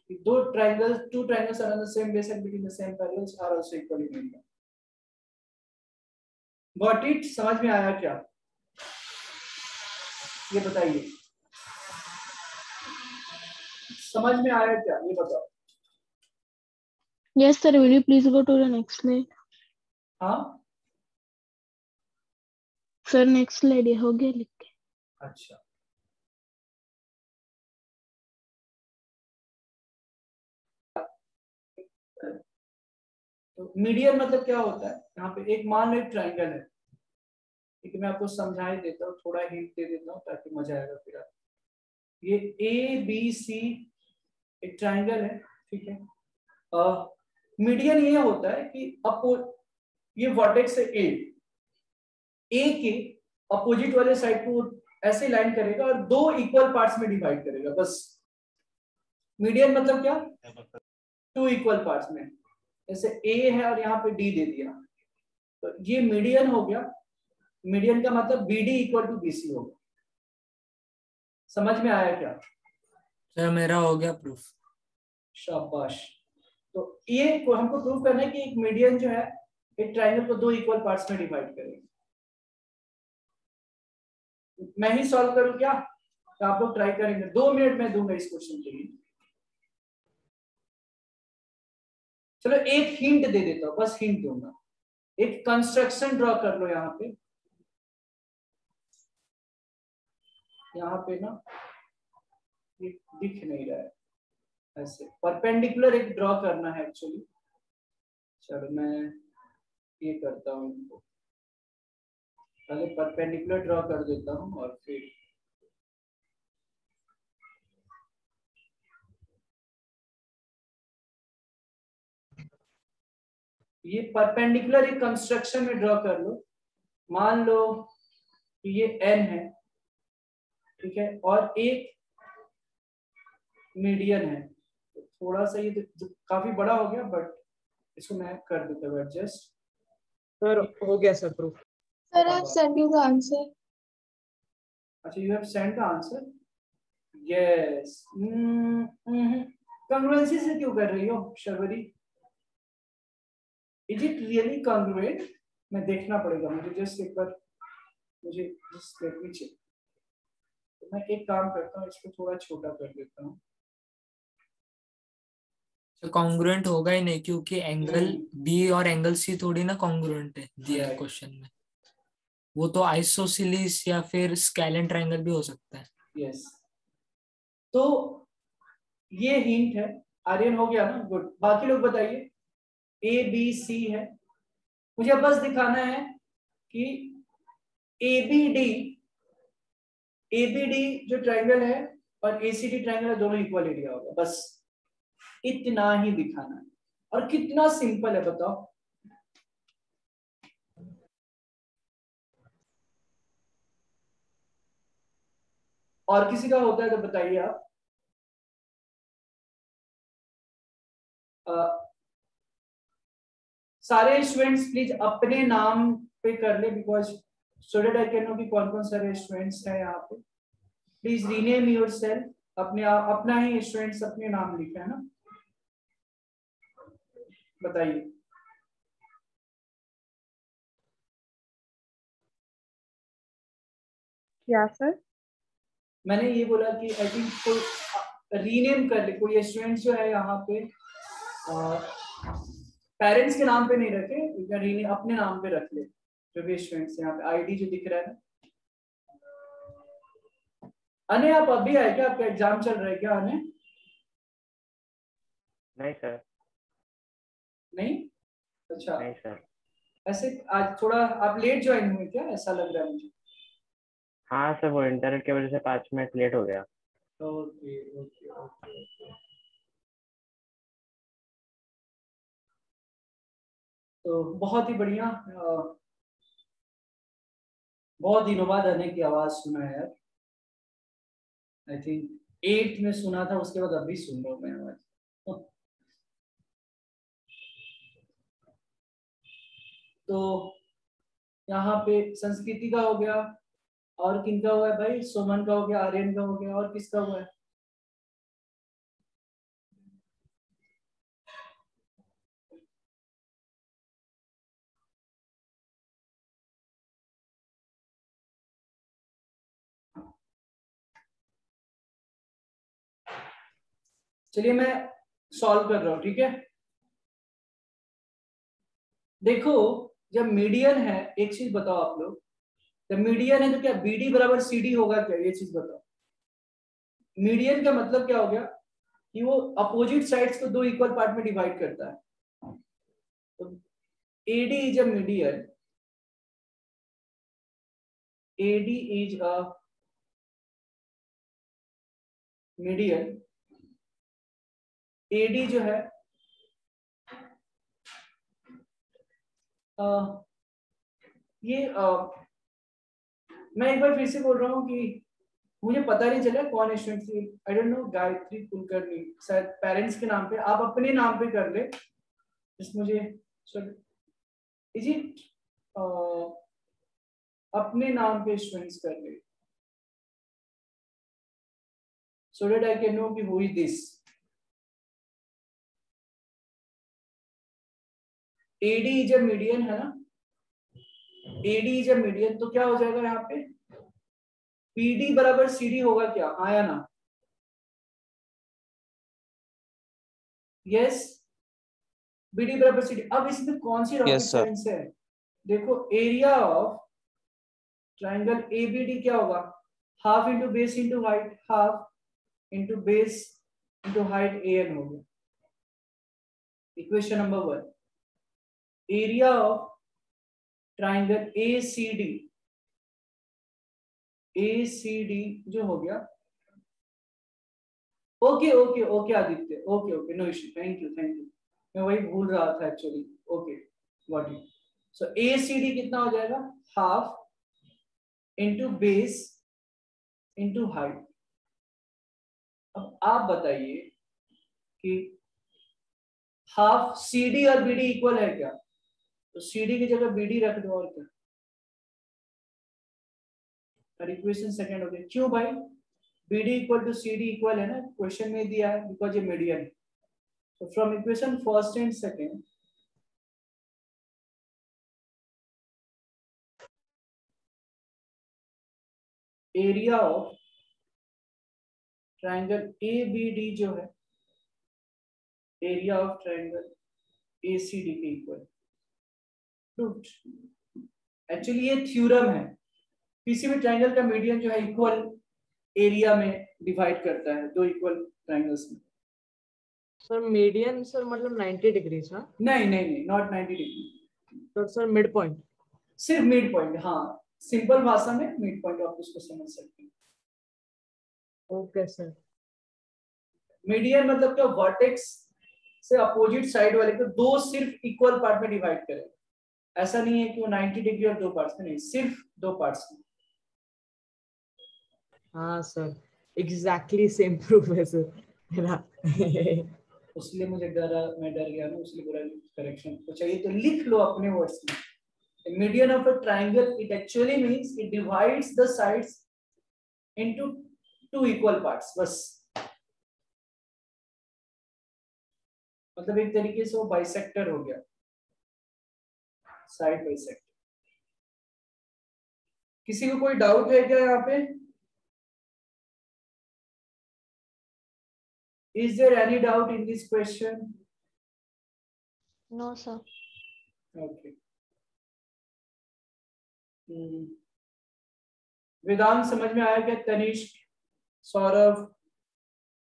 [SPEAKER 1] two triangles are on the same base and between the same parallels are also equal in area. Got it? समझ में आया क्या? ये बताइए, समझ में आया क्या? ये बताओ।
[SPEAKER 5] Yes, sir. Will you please go to the next slide?
[SPEAKER 1] हाँ
[SPEAKER 5] Sir, next slide ये हो गया लिख के।
[SPEAKER 1] अच्छा, तो मीडियन मतलब क्या होता है? यहाँ पे एक मान लो एक ट्राइंगल है, ठीक है, मैं आपको समझा ही देता हूँ, थोड़ा हिंट दे देता हूँ ताकि मजा आएगा फिर आप। ये ABC एक ट्राइंगल है, ठीक है। मीडियन ये होता है कि ये वर्टेक्स है ए के अपोजिट वाले साइड को ऐसे लाइन करेगा और दो इक्वल पार्ट्स में डिवाइड करेगा, बस। मीडियन मतलब क्या? टू इक्वल पार्ट्स में, जैसे ए है और यहाँ पे डी दे दिया, तो ये मीडियन हो गया। मीडियन का मतलब BD इक्वल टू BC होगा। समझ में आया क्या?
[SPEAKER 4] सर मेरा हो गया प्रूफ।
[SPEAKER 1] शाबाश। तो ये हमको प्रूव करना है कि एक मीडियन जो है एक ट्रायंगल को दो इक्वल पार्ट्स में डिवाइड करेगा। मैं ही सॉल्व करूं क्या? तो आप लोग ट्राई करेंगे, 2 मिनट में दूंगा इस क्वेश्चन के लिए। चलो एक हिंट दे देता हूं, बस हिंट दूंगा। एक कंस्ट्रक्शन ड्रॉ कर लो यहाँ पे, यहाँ पे ना ये दिख नहीं रहा है, ऐसे परपेंडिकुलर एक ड्रॉ करना है एक्चुअली। चलो मैं ये करता हूँ, इनको पहले परपेंडिकुलर ड्रॉ कर देता हूँ और फिर ये परपेंडिकुलर एक कंस्ट्रक्शन में ड्रॉ कर लो। मान लो कि ये N है, ठीक है, और एक मीडियन है। तो थोड़ा सा ये काफी बड़ा हो गया, बट इसको मैं कर देता हूँ एडजस्ट।
[SPEAKER 2] सर हो गया sir proof.
[SPEAKER 6] Sir, I have sent you the answer.
[SPEAKER 1] अच्छा, you have sent the answer? Yes. Congruency से क्यों कर रही हो Sharvari? Is it really congruent? मैं देखना पड़ेगा मुझे, जस्ट एक बार मुझे जस्ट लेट मी चेक। तो मैं एक काम करता हूँ, इसको थोड़ा छोटा कर देता हूँ।
[SPEAKER 4] कॉन्ग्रुएंट होगा ही नहीं, क्योंकि एंगल B और एंगल C थोड़ी ना कॉन्ग्रुएंट है दिया है क्वेश्चन में। वो तो आइसोसेलेस या फिर स्केलेन ट्रायंगल भी हो सकता है।
[SPEAKER 1] यस, तो ये हिंट है। आर्यन हो गया ना? गुड। बाकी लोग बताइए। ABC है, मुझे बस दिखाना है कि ABD जो ट्रायंगल है और ACD ट्रायंगल है, दोनों इक्वल एरिया होगा, बस इतना ही दिखाना है। और कितना सिंपल है बताओ। और किसी का होता है तो बताइए आप। सारे स्टूडेंट्स प्लीज अपने नाम पे कर ले, because so that I can know कि कौन कौन सारे स्टूडेंट्स हैं यहाँ पे। प्लीज रीनेम योरसेल्फ, अपना ही स्टूडेंट्स अपने नाम लिखे, है ना? बताइए।
[SPEAKER 3] क्या सर?
[SPEAKER 1] मैंने ये बोला कि आई थिंक कोई रीनेम कर ले, कोई स्टूडेंट जो है यहाँ पे पेरेंट्स के नाम पे नहीं रखे, रीनेम अपने नाम पे रख ले। जो भी स्टूडेंट्स यहाँ पे आईडी जो दिख रहा है ना, अने आप अभी आए क्या? आपका एग्जाम चल रहा है क्या अने?
[SPEAKER 9] नहीं सर।
[SPEAKER 1] नहीं, अच्छा।
[SPEAKER 9] नहीं सर।
[SPEAKER 1] ऐसे आज थोड़ा आप लेट ज्वाइन हुए क्या? ऐसा लग रहा है मुझे।
[SPEAKER 9] हाँ सर, वो इंटरनेट की वजह से 5 मिनट लेट हो गया।
[SPEAKER 1] Okay okay okay okay. तो बहुत ही बढ़िया। बहुत दिनों बाद अने की आवाज सुना है यार। आई थिंक 8 में सुना था, उसके बाद अभी सुन रहा हूँ मैं आवाज। तो यहाँ पे संस्कृति का हो गया, और किनका हुआ है भाई? सुमन का हो गया, आर्यन का हो गया, और किसका हुआ है? चलिए मैं सॉल्व कर रहा हूँ, ठीक है। देखो, जब मीडियन है, एक चीज बताओ आप लोग, जब मीडियन है तो क्या बीडी बराबर सीडी होगा क्या? ये चीज बताओ। मीडियन का मतलब क्या हो गया कि वो अपोजिट साइड्स को दो इक्वल पार्ट में डिवाइड करता है। तो AD is a median, AD is a median. AD जो है ये मैं एक बार फिर से बोल रहा हूँ कि मुझे पता नहीं चला कौन स्टूडेंट थी। I don't know, Gayatri Kulkarni शायद पेरेंट्स के नाम पे, आप अपने नाम पे कर ले। जिस मुझे इज इट अपने नाम पे स्टूडेंट्स कर ले, so that I can know कि who is this। AD is a median है ना, AD इज अ मीडियन, तो क्या हो जाएगा यहाँ पे? PD बराबर CD होगा क्या? हाँ या ना? यस, BD बराबर CD। अब इसमें कौन सी रॉकेट
[SPEAKER 7] Yes, sir.
[SPEAKER 1] साइंस है? देखो, एरिया ऑफ ट्राइंगल ABD क्या होगा? Half into base into height, half into base into height AN हो गया। Equation number 1। Area of triangle ACD जो हो गया। Okay okay okay Aditya, okay okay, no issue, thank you thank you. मैं वही भूल रहा था actually. Okay got it. So ACD कितना हो जाएगा? Half into base into height. अब आप बताइए कि हाफ CD और BD इक्वल है क्या? तो CD की जगह BD रख दो, और क्या। इक्वेशन सेकंड हो गया। क्यों भाई? BD equal to CD equal है ना, क्वेश्चन में दिया है, बिकॉज ये मीडियन है। So from equation first and second, area of triangle ABD जो है, area of triangle ACD के इक्वल। एक्चुअली ये थ्योरम है, किसी भी ट्राइंगल का मीडियन जो है इक्वल एरिया में डिवाइड करता है दो इक्वल ट्राइंगल्स में।
[SPEAKER 2] सर मीडियन सर मतलब 90 डिग्रीज ना?
[SPEAKER 1] नहीं नहीं नहीं, नॉट 90 डिग्री।
[SPEAKER 2] तो सर मिड पॉइंट,
[SPEAKER 1] सिर्फ मिड पॉइंट। हाँ, सिंपल भाषा में मिड पॉइंट आप उसको समझ सकते हैं।
[SPEAKER 2] Okay sir.
[SPEAKER 1] मीडियन मतलब क्या? वर्टेक्स से अपोजिट साइड वाले को दो सिर्फ इक्वल पार्ट में डिवाइड करें। ऐसा नहीं है कि वो 90 डिग्री और दो पार्ट्स में, नहीं, सिर्फ दो पार्ट्स में।
[SPEAKER 2] हाँ सर, एग्जैक्टली सेम प्रूफ है सर मेरा।
[SPEAKER 1] उसलिए मुझे मैं डर गया ना, उसलिए बोला करेक्शन तो चाहिए, तो लिख लो अपने वर्ड्स में। The median of a triangle, it actually means it divides the sides into two equal parts, बस। मतलब एक तरीके से वो बाइसेक्टर हो गया, साइड बाइसेक्टर। किसी को कोई डाउट है क्या यहाँ पे? Is there any doubt in this question?
[SPEAKER 5] No, sir.
[SPEAKER 1] Okay. वेदांत समझ में आया क्या? तनिष्क सौरभ,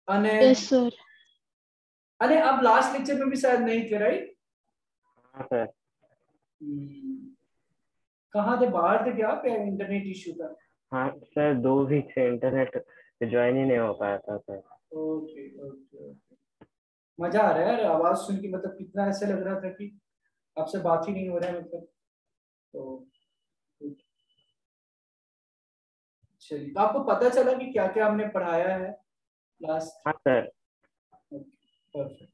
[SPEAKER 1] अनय।
[SPEAKER 5] Yes sir.
[SPEAKER 1] अरे आप लास्ट लेक्चर में भी शायद नहीं थे, राइट?
[SPEAKER 9] हाँ सर।
[SPEAKER 1] कहाँ थे, बाहर थे क्या? पे इंटरनेट इश्यू था?
[SPEAKER 9] हाँ सर, 2 वीक से इंटरनेट ज्वाइन ही नहीं हो पाया था सर।
[SPEAKER 1] Okay okay okay. मजा आ रहा है यार आवाज सुन के, मतलब कितना ऐसे लग रहा था कि आपसे बात ही नहीं हो रहा है, मतलब। तो चलिए, तो आपको पता चला कि क्या क्या हमने पढ़ाया है लास्ट?
[SPEAKER 9] हाँ सर।
[SPEAKER 1] परफेक्ट।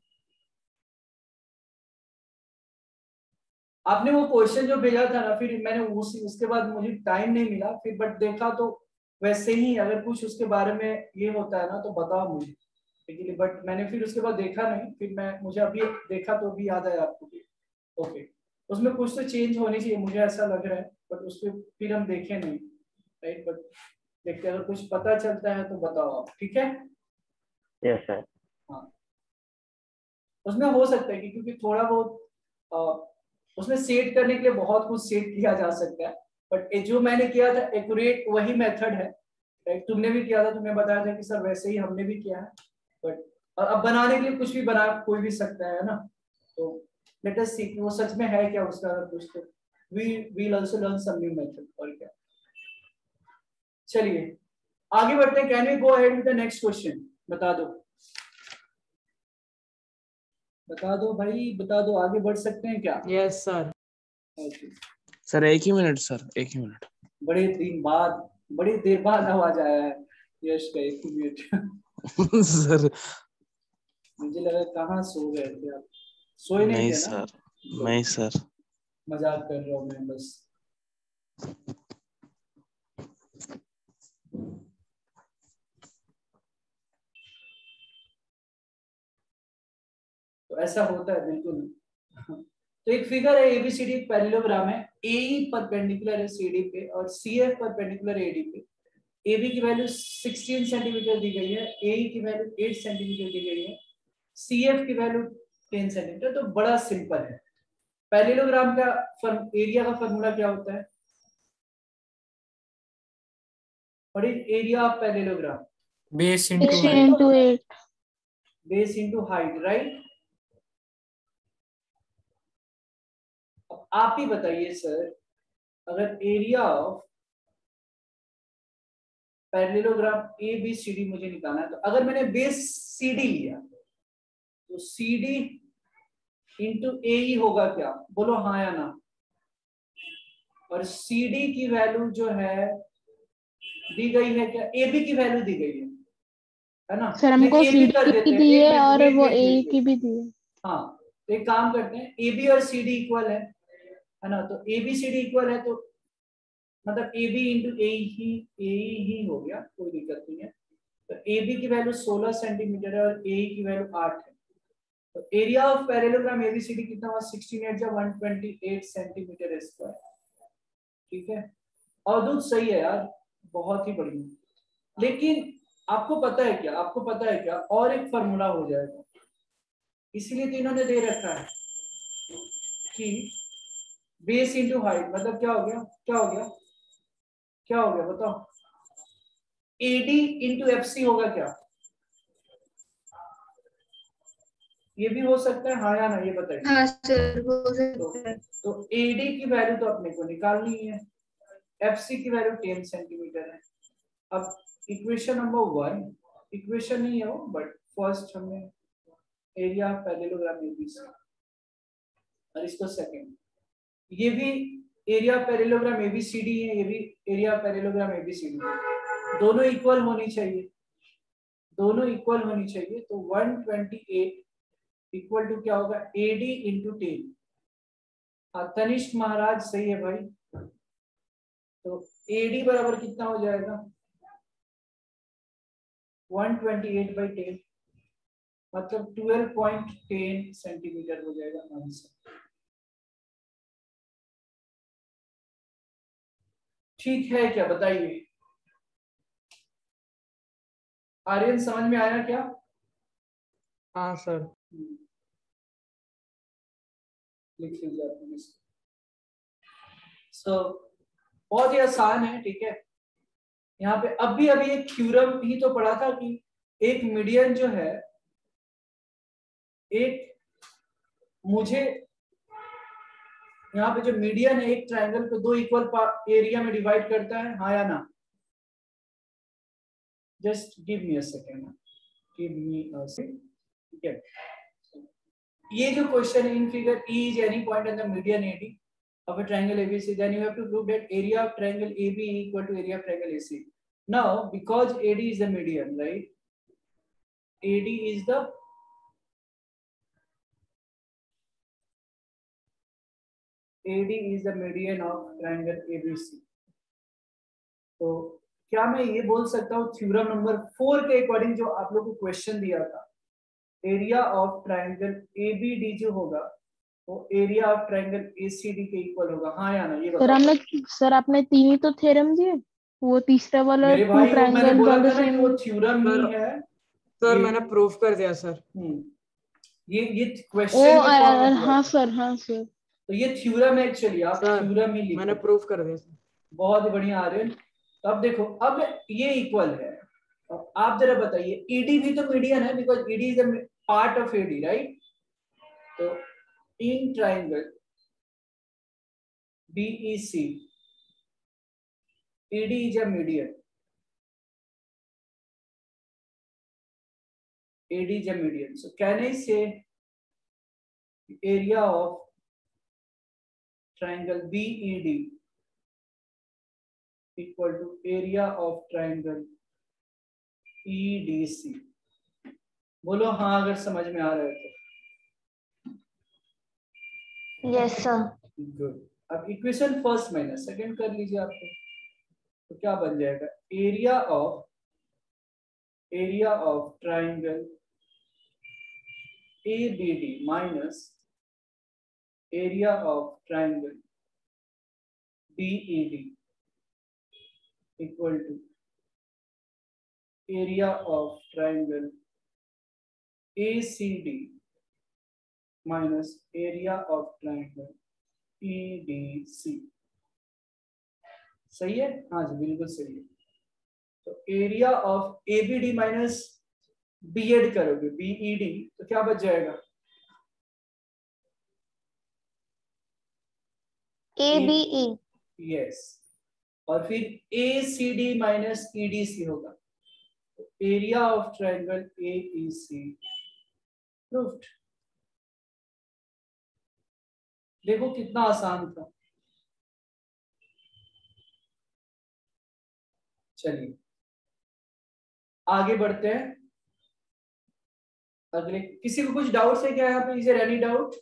[SPEAKER 1] आपने वो क्वेश्चन जो भेजा था ना, फिर मैंने उसके बाद मुझे टाइम नहीं मिला फिर, बट देखा तो वैसे ही अगर कुछ उसके बारे में ये होता है ना तो बताओ मुझे, ठीक है? बट मैंने फिर उसके बाद देखा नहीं, फिर मुझे अभी देखा तो अभी याद आया आपको भी। ओके, उसमें कुछ तो चेंज होनी चाहिए, मुझे ऐसा लग रहा है, बट उस पर फिर हम देखे नहीं, राइट? बट देखते अगर कुछ पता चलता है तो बताओ आप, ठीक है?
[SPEAKER 9] Yes sir.
[SPEAKER 1] हाँ, उसमें हो सकता है कि क्योंकि थोड़ा बहुत उसमें सेट करने के लिए बहुत कुछ सेट किया जा सकता है, बट जो मैंने किया था एक्यूरेट वही मेथड है, राइट? तुमने भी किया था, तुमने बताया था कि सर वैसे ही हमने भी किया है, बट अब बनाने के लिए कुछ भी बना कोई भी सकता है ना, तो लेट अस सी वो सच में है क्या उसका, अगर कुछ तो we will also learn some new method, और क्या। चलिए आगे बढ़ते हैं। Can we go ahead with the next question? बता दो, बता दो भाई, बता दो, आगे बढ़ सकते हैं क्या?
[SPEAKER 2] Yes sir.
[SPEAKER 1] ओके
[SPEAKER 7] सर 1 ही मिनट सर, 1 ही मिनट।
[SPEAKER 1] बड़ी देर बाद आवाज आया है यश का, 1 मिनट।
[SPEAKER 7] सर
[SPEAKER 1] मुझे लगा कहाँ सो गए थे आप, सोए नहीं
[SPEAKER 7] नहीं
[SPEAKER 1] थे ना?
[SPEAKER 7] सर, नहीं सर।
[SPEAKER 1] मजाक कर रहा हूँ मैं बस। तो ऐसा होता है बिल्कुल। तो एक फिगर है एबीसीडी, एक पैरेललोग्राम है। एई परपेंडिकुलर है सीडी पे और सीएफ परपेंडिकुलर एडी पे। एबी की वैल्यू 16 सेंटीमीटर दी गई है, एई की वैल्यू 8 सेंटीमीटर दी गई है, सीएफ की वैल्यू 10 सेंटीमीटर। तो बड़ा सिंपल है। पैरेललोग्राम का एरिया का फॉर्मूला क्या होता है? What is area of parallelogram?
[SPEAKER 4] Base
[SPEAKER 5] 16
[SPEAKER 4] into height.
[SPEAKER 5] into 8.
[SPEAKER 1] Base into height, right? आप ही बताइए सर, अगर area of parallelogram A B C D मुझे निकालना है, तो अगर मैंने बेस सी डी लिया तो सी डी इंटू ए ही होगा क्या? बोलो हाँ या ना। और सी डी की वैल्यू जो है दी गई है क्या? ए बी की वैल्यू दी गई है ना?
[SPEAKER 5] सर हमको
[SPEAKER 1] ए बी कर
[SPEAKER 5] सीडी
[SPEAKER 1] देते
[SPEAKER 5] की
[SPEAKER 1] हैं,
[SPEAKER 5] दी
[SPEAKER 1] एक
[SPEAKER 5] है
[SPEAKER 1] मिनट,
[SPEAKER 5] और
[SPEAKER 1] वेट
[SPEAKER 5] वो
[SPEAKER 1] वेट
[SPEAKER 5] ए
[SPEAKER 1] वेट
[SPEAKER 5] की
[SPEAKER 1] वेट।
[SPEAKER 5] भी दी है।
[SPEAKER 1] हाँ, तो एक काम करते हैं, ए बी और सी डी इक्वल है ना? तो A B C D equal है, तो मतलब ए बी इंटू ए ही हो गया, कोई दिक्कत नहीं है। तो ए बी की वैल्यू 16 सेंटीमीटर है और ए की वैल्यू 8 है। तो एरिया ऑफ पैरेललोग्राम एबीसीडी कितना हुआ? 16 या 128 सेंटीमीटर स्क्वायर, ठीक है? अवधूत सही है यार, बहुत ही बढ़िया। लेकिन आपको पता है क्या, आपको पता है क्या, और एक फॉर्मूला हो जाएगा, इसीलिए तो इन्होंने दे रखा है कि बेस इंटू हाइट। मतलब क्या हो गया, क्या हो गया, क्या हो गया बताओ? एडी इंटू एफसी होगा क्या? ये भी हो सकता है, हाँ या ना, ये बताइए।
[SPEAKER 6] हाँ सर, हो सकता है।
[SPEAKER 1] तो एडी की वैल्यू तो अपने को निकालनी है, एफसी की वैल्यू 10 सेंटीमीटर है। अब इक्वेशन नंबर 1, इक्वेशन नहीं है वो, बट फर्स्ट हमने एरिया पैरेललोग्राम एबीसी, और इसको सेकंड, ये भी एरिया पैरेललोग्राम एबीसीडी है, ये भी एरिया पैरेललोग्राम एबीसीडी है। दोनों इक्वल होनी चाहिए, दोनों इक्वल होनी चाहिए। तो 128 इक्वल टू क्या होगा? AD into 10। तनिष्क महाराज सही है भाई। तो एडी बराबर कितना हो जाएगा? 128/10, मतलब 12.10 सेंटीमीटर हो जाएगा आंसर। ठीक है क्या, बताइए? आर्यन समझ में आया क्या?
[SPEAKER 2] हाँ सर।
[SPEAKER 1] लिख लीजिए आप इसको। बहुत ही आसान है, ठीक है? यहाँ पे अभी एक थ्योरम ही तो पढ़ा था कि एक मीडियन जो है, एक मुझे यहाँ पे जो मीडियन है एक ट्रायंगल को दो इक्वल एरिया में डिवाइड करता है, हाँ या ना? Just give me a second, give me a second. ठीक है, ये जो क्वेश्चन है, in figure E is any point on the median AD of a triangle ABC, then you have to prove that area of triangle AB equal to area of triangle AC. Now because AD is the median, right? AD is the median of triangle ABC. तो क्या मैं ये बोल सकता हूँ theorem number 4 के according जो आप लोग को क्वेश्चन दिया था, एरिया ऑफ ट्रायंगल ABD जो होगा वो एरिया ऑफ ट्रायंगल ACD के इक्वल होगा, हाँ या ना? ये बताओ।
[SPEAKER 5] सर आपने तीन ही तो थ्योरम दिए, वो तीसरा वाला
[SPEAKER 1] मेरे
[SPEAKER 5] टू
[SPEAKER 1] भाई वो मैंने
[SPEAKER 5] ट्रायंगल
[SPEAKER 1] बोला
[SPEAKER 5] ऑन द
[SPEAKER 1] था ना कि
[SPEAKER 5] सेम।
[SPEAKER 1] वो थ्योरम ही है
[SPEAKER 2] सर
[SPEAKER 1] ये।
[SPEAKER 2] मैंने प्रूफ कर दिया सर।
[SPEAKER 1] ये
[SPEAKER 5] ओ
[SPEAKER 1] क्वेश्चन के फॉर्म में
[SPEAKER 5] हाँ सर, हाँ सर।
[SPEAKER 1] तो ये थ्योरम है एक्चुअली, आप
[SPEAKER 2] सर
[SPEAKER 1] थ्योरम ही लिखो।
[SPEAKER 2] मैंने प्रूफ कर दिया सर।
[SPEAKER 1] बहुत ही बढ़िया आर्यन। तो अब देखो, अब ये इक्वल है, अब आप जरा बताइए ईडी भी तो मीडियन है because ED is the part of AD, right? तो in triangle BEC ED is a median, AD is a median. So can I say area of triangle BED equal to area of triangle EDC? बोलो हाँ अगर समझ में आ रहा है तो।
[SPEAKER 6] Yes sir.
[SPEAKER 1] Good. अब इक्वेशन फर्स्ट माइनस सेकंड कर लीजिए आपको, तो क्या बन जाएगा? Area of triangle ABD minus area of triangle BED equal to area of triangle ACD minus area of triangle EDC। सही है? हाँ जी बिल्कुल सही है। तो area of ABD minus BED करोगे BED तो क्या बच जाएगा?
[SPEAKER 6] ABE।
[SPEAKER 1] यस, और फिर ACD माइनस EDC होगा, तो area of triangle AEC proved. देखो कितना आसान था। चलिए आगे बढ़ते हैं। अगले किसी को कुछ डाउट्स है क्या यहाँ पे? Is there any doubt?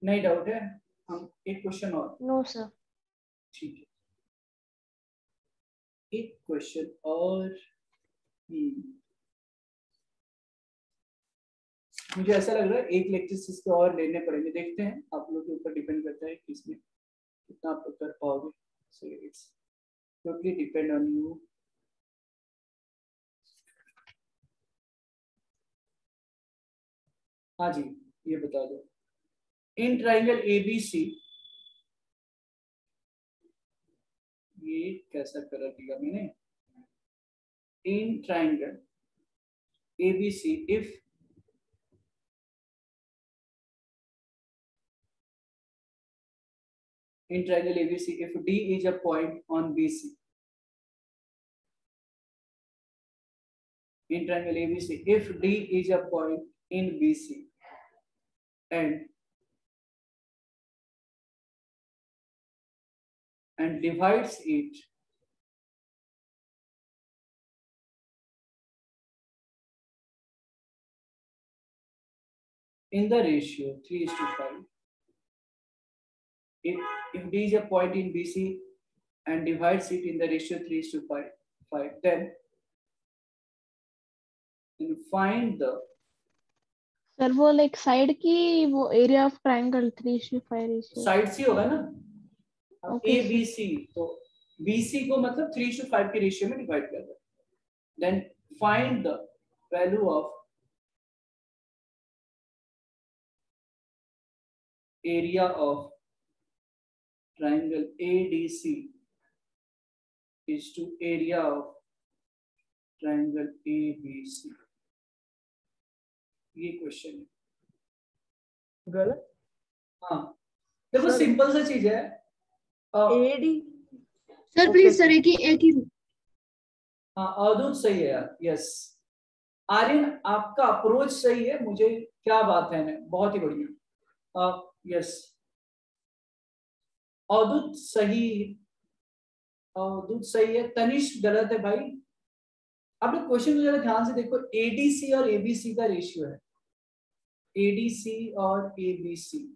[SPEAKER 1] नहीं डाउट है? हम एक क्वेश्चन और।
[SPEAKER 6] No sir.
[SPEAKER 1] ठीक है, एक क्वेश्चन और। मुझे ऐसा लग रहा है एक लेक्चर इसके और लेने पड़ेंगे, देखते हैं, आप लोग के ऊपर डिपेंड करता है कि इसमें कितना आप कर पाओगे। So it's totally depend on you. हाँ जी ये बता दो, इन ट्राइंगल ABC, ये कैसा कर दिया मैंने? In triangle ABC if in triangle ABC if D is a point on BC. In triangle ABC if D is a point in BC and divides it in the ratio 3:5. If D is a point in BC and divides it in the ratio 3:5, then find the
[SPEAKER 5] sir वो like side की वो area of triangle 3:5 ratio
[SPEAKER 1] side से होगा ना। अब
[SPEAKER 5] Okay,
[SPEAKER 1] ABC तो BC को मतलब 3:5 के रेशियो में डिवाइड कर दो। Then find the value of area of triangle ADC is to area of triangle ABC. ये क्वेश्चन है।
[SPEAKER 2] गलत।
[SPEAKER 1] हाँ देखो
[SPEAKER 2] सर-
[SPEAKER 1] सिंपल सा चीज है।
[SPEAKER 2] एडी
[SPEAKER 10] सर प्लीज सर एक ही
[SPEAKER 1] हाँ अवधूत सही है यार, यस। आर्यन आपका अप्रोच सही है, मुझे क्या बात है, बहुत ही बढ़िया। यस अवधूत सही है। तनिष्क गलत है भाई। आप लोग क्वेश्चन को जरा ध्यान से देखो, एडीसी और एबीसी का रेशियो है, एडीसी और एबीसी।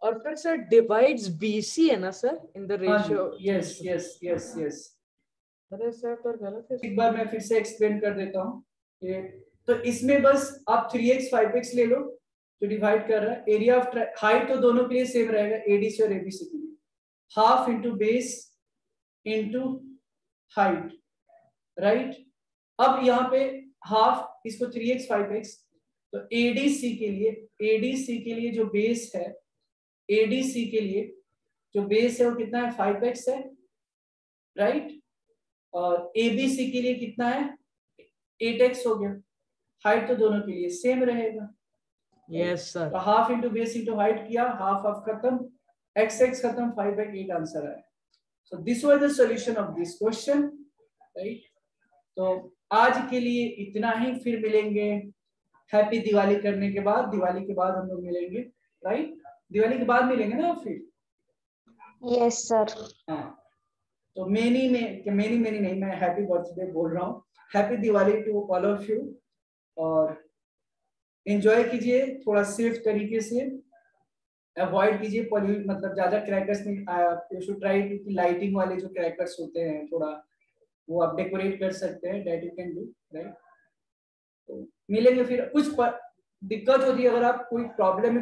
[SPEAKER 2] और फिर सर डिवाइड्स बीसी है ना sir in the ratio.
[SPEAKER 1] Yes yes yes yes.
[SPEAKER 2] अरे सर पर गलत है।
[SPEAKER 1] एक बार मैं फिर से एक्सप्लेन कर देता हूँ। तो इसमें बस आप 3x 5x ले लो जो डिवाइड कर रहा है। एरिया ऑफ हाइट तो दोनों के लिए सेम रहेगा, एडीसी और एबीसी के लिए, half into base into height, right. अब यहाँ पे हाफ, इसको 3x 5x, तो एडीसी के लिए जो बेस है, एडीसी के लिए जो बेस है वो कितना है, 5x है, राइट। और एबीसी के लिए कितना है, 8x हो गया। हाइट तो दोनों के लिए सेम रहेगा।
[SPEAKER 2] Yes sir.
[SPEAKER 1] तो half into base into height किया, हाफ हाफ खत्म, x x खत्म, 5/8 आंसर आया। So this was the solution of this question, right. तो आज के लिए इतना ही, फिर मिलेंगे हैप्पी दिवाली करने के बाद। दिवाली के बाद हम लोग मिलेंगे, राइट। दिवाली के बाद मिलेंगे ना फिर।
[SPEAKER 6] Yes sir.
[SPEAKER 1] हाँ तो मेनी नहीं, मैं हैप्पी बर्थडे बोल रहा हूँ। Happy Diwali to all of you, और एंजॉय कीजिए थोड़ा सेफ तरीके से, अवॉइड कीजिए मतलब ज्यादा क्रैकर्स नहीं। यू शुड ट्राई कि लाइटिंग वाले जो क्रैकर्स होते हैं थोड़ा वो आप डेकोरेट कर सकते हैं, that you can do, right. तो मिलेंगे फिर। कुछ दिक्कत होती है, अगर आप कोई प्रॉब्लम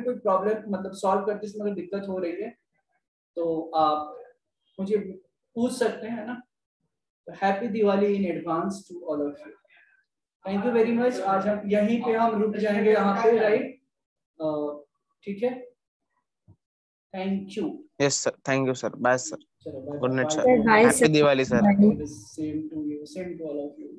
[SPEAKER 1] मतलब सॉल्व करते समय अगर दिक्कत हो रही है तो आप मुझे पूछ सकते हैं, है ना। तो happy Diwali in advance to all of you. Thank you very much. आज हम यहीं पे रुक जाएंगे यहाँ पे, राइट। ठीक है, thank you.
[SPEAKER 7] Yes sir, thank you sir, bye sir,
[SPEAKER 1] चलो bye
[SPEAKER 7] good night
[SPEAKER 1] bye.
[SPEAKER 7] Sir,
[SPEAKER 10] bye
[SPEAKER 7] happy Diwali sir.
[SPEAKER 1] Same to you, same to all of you.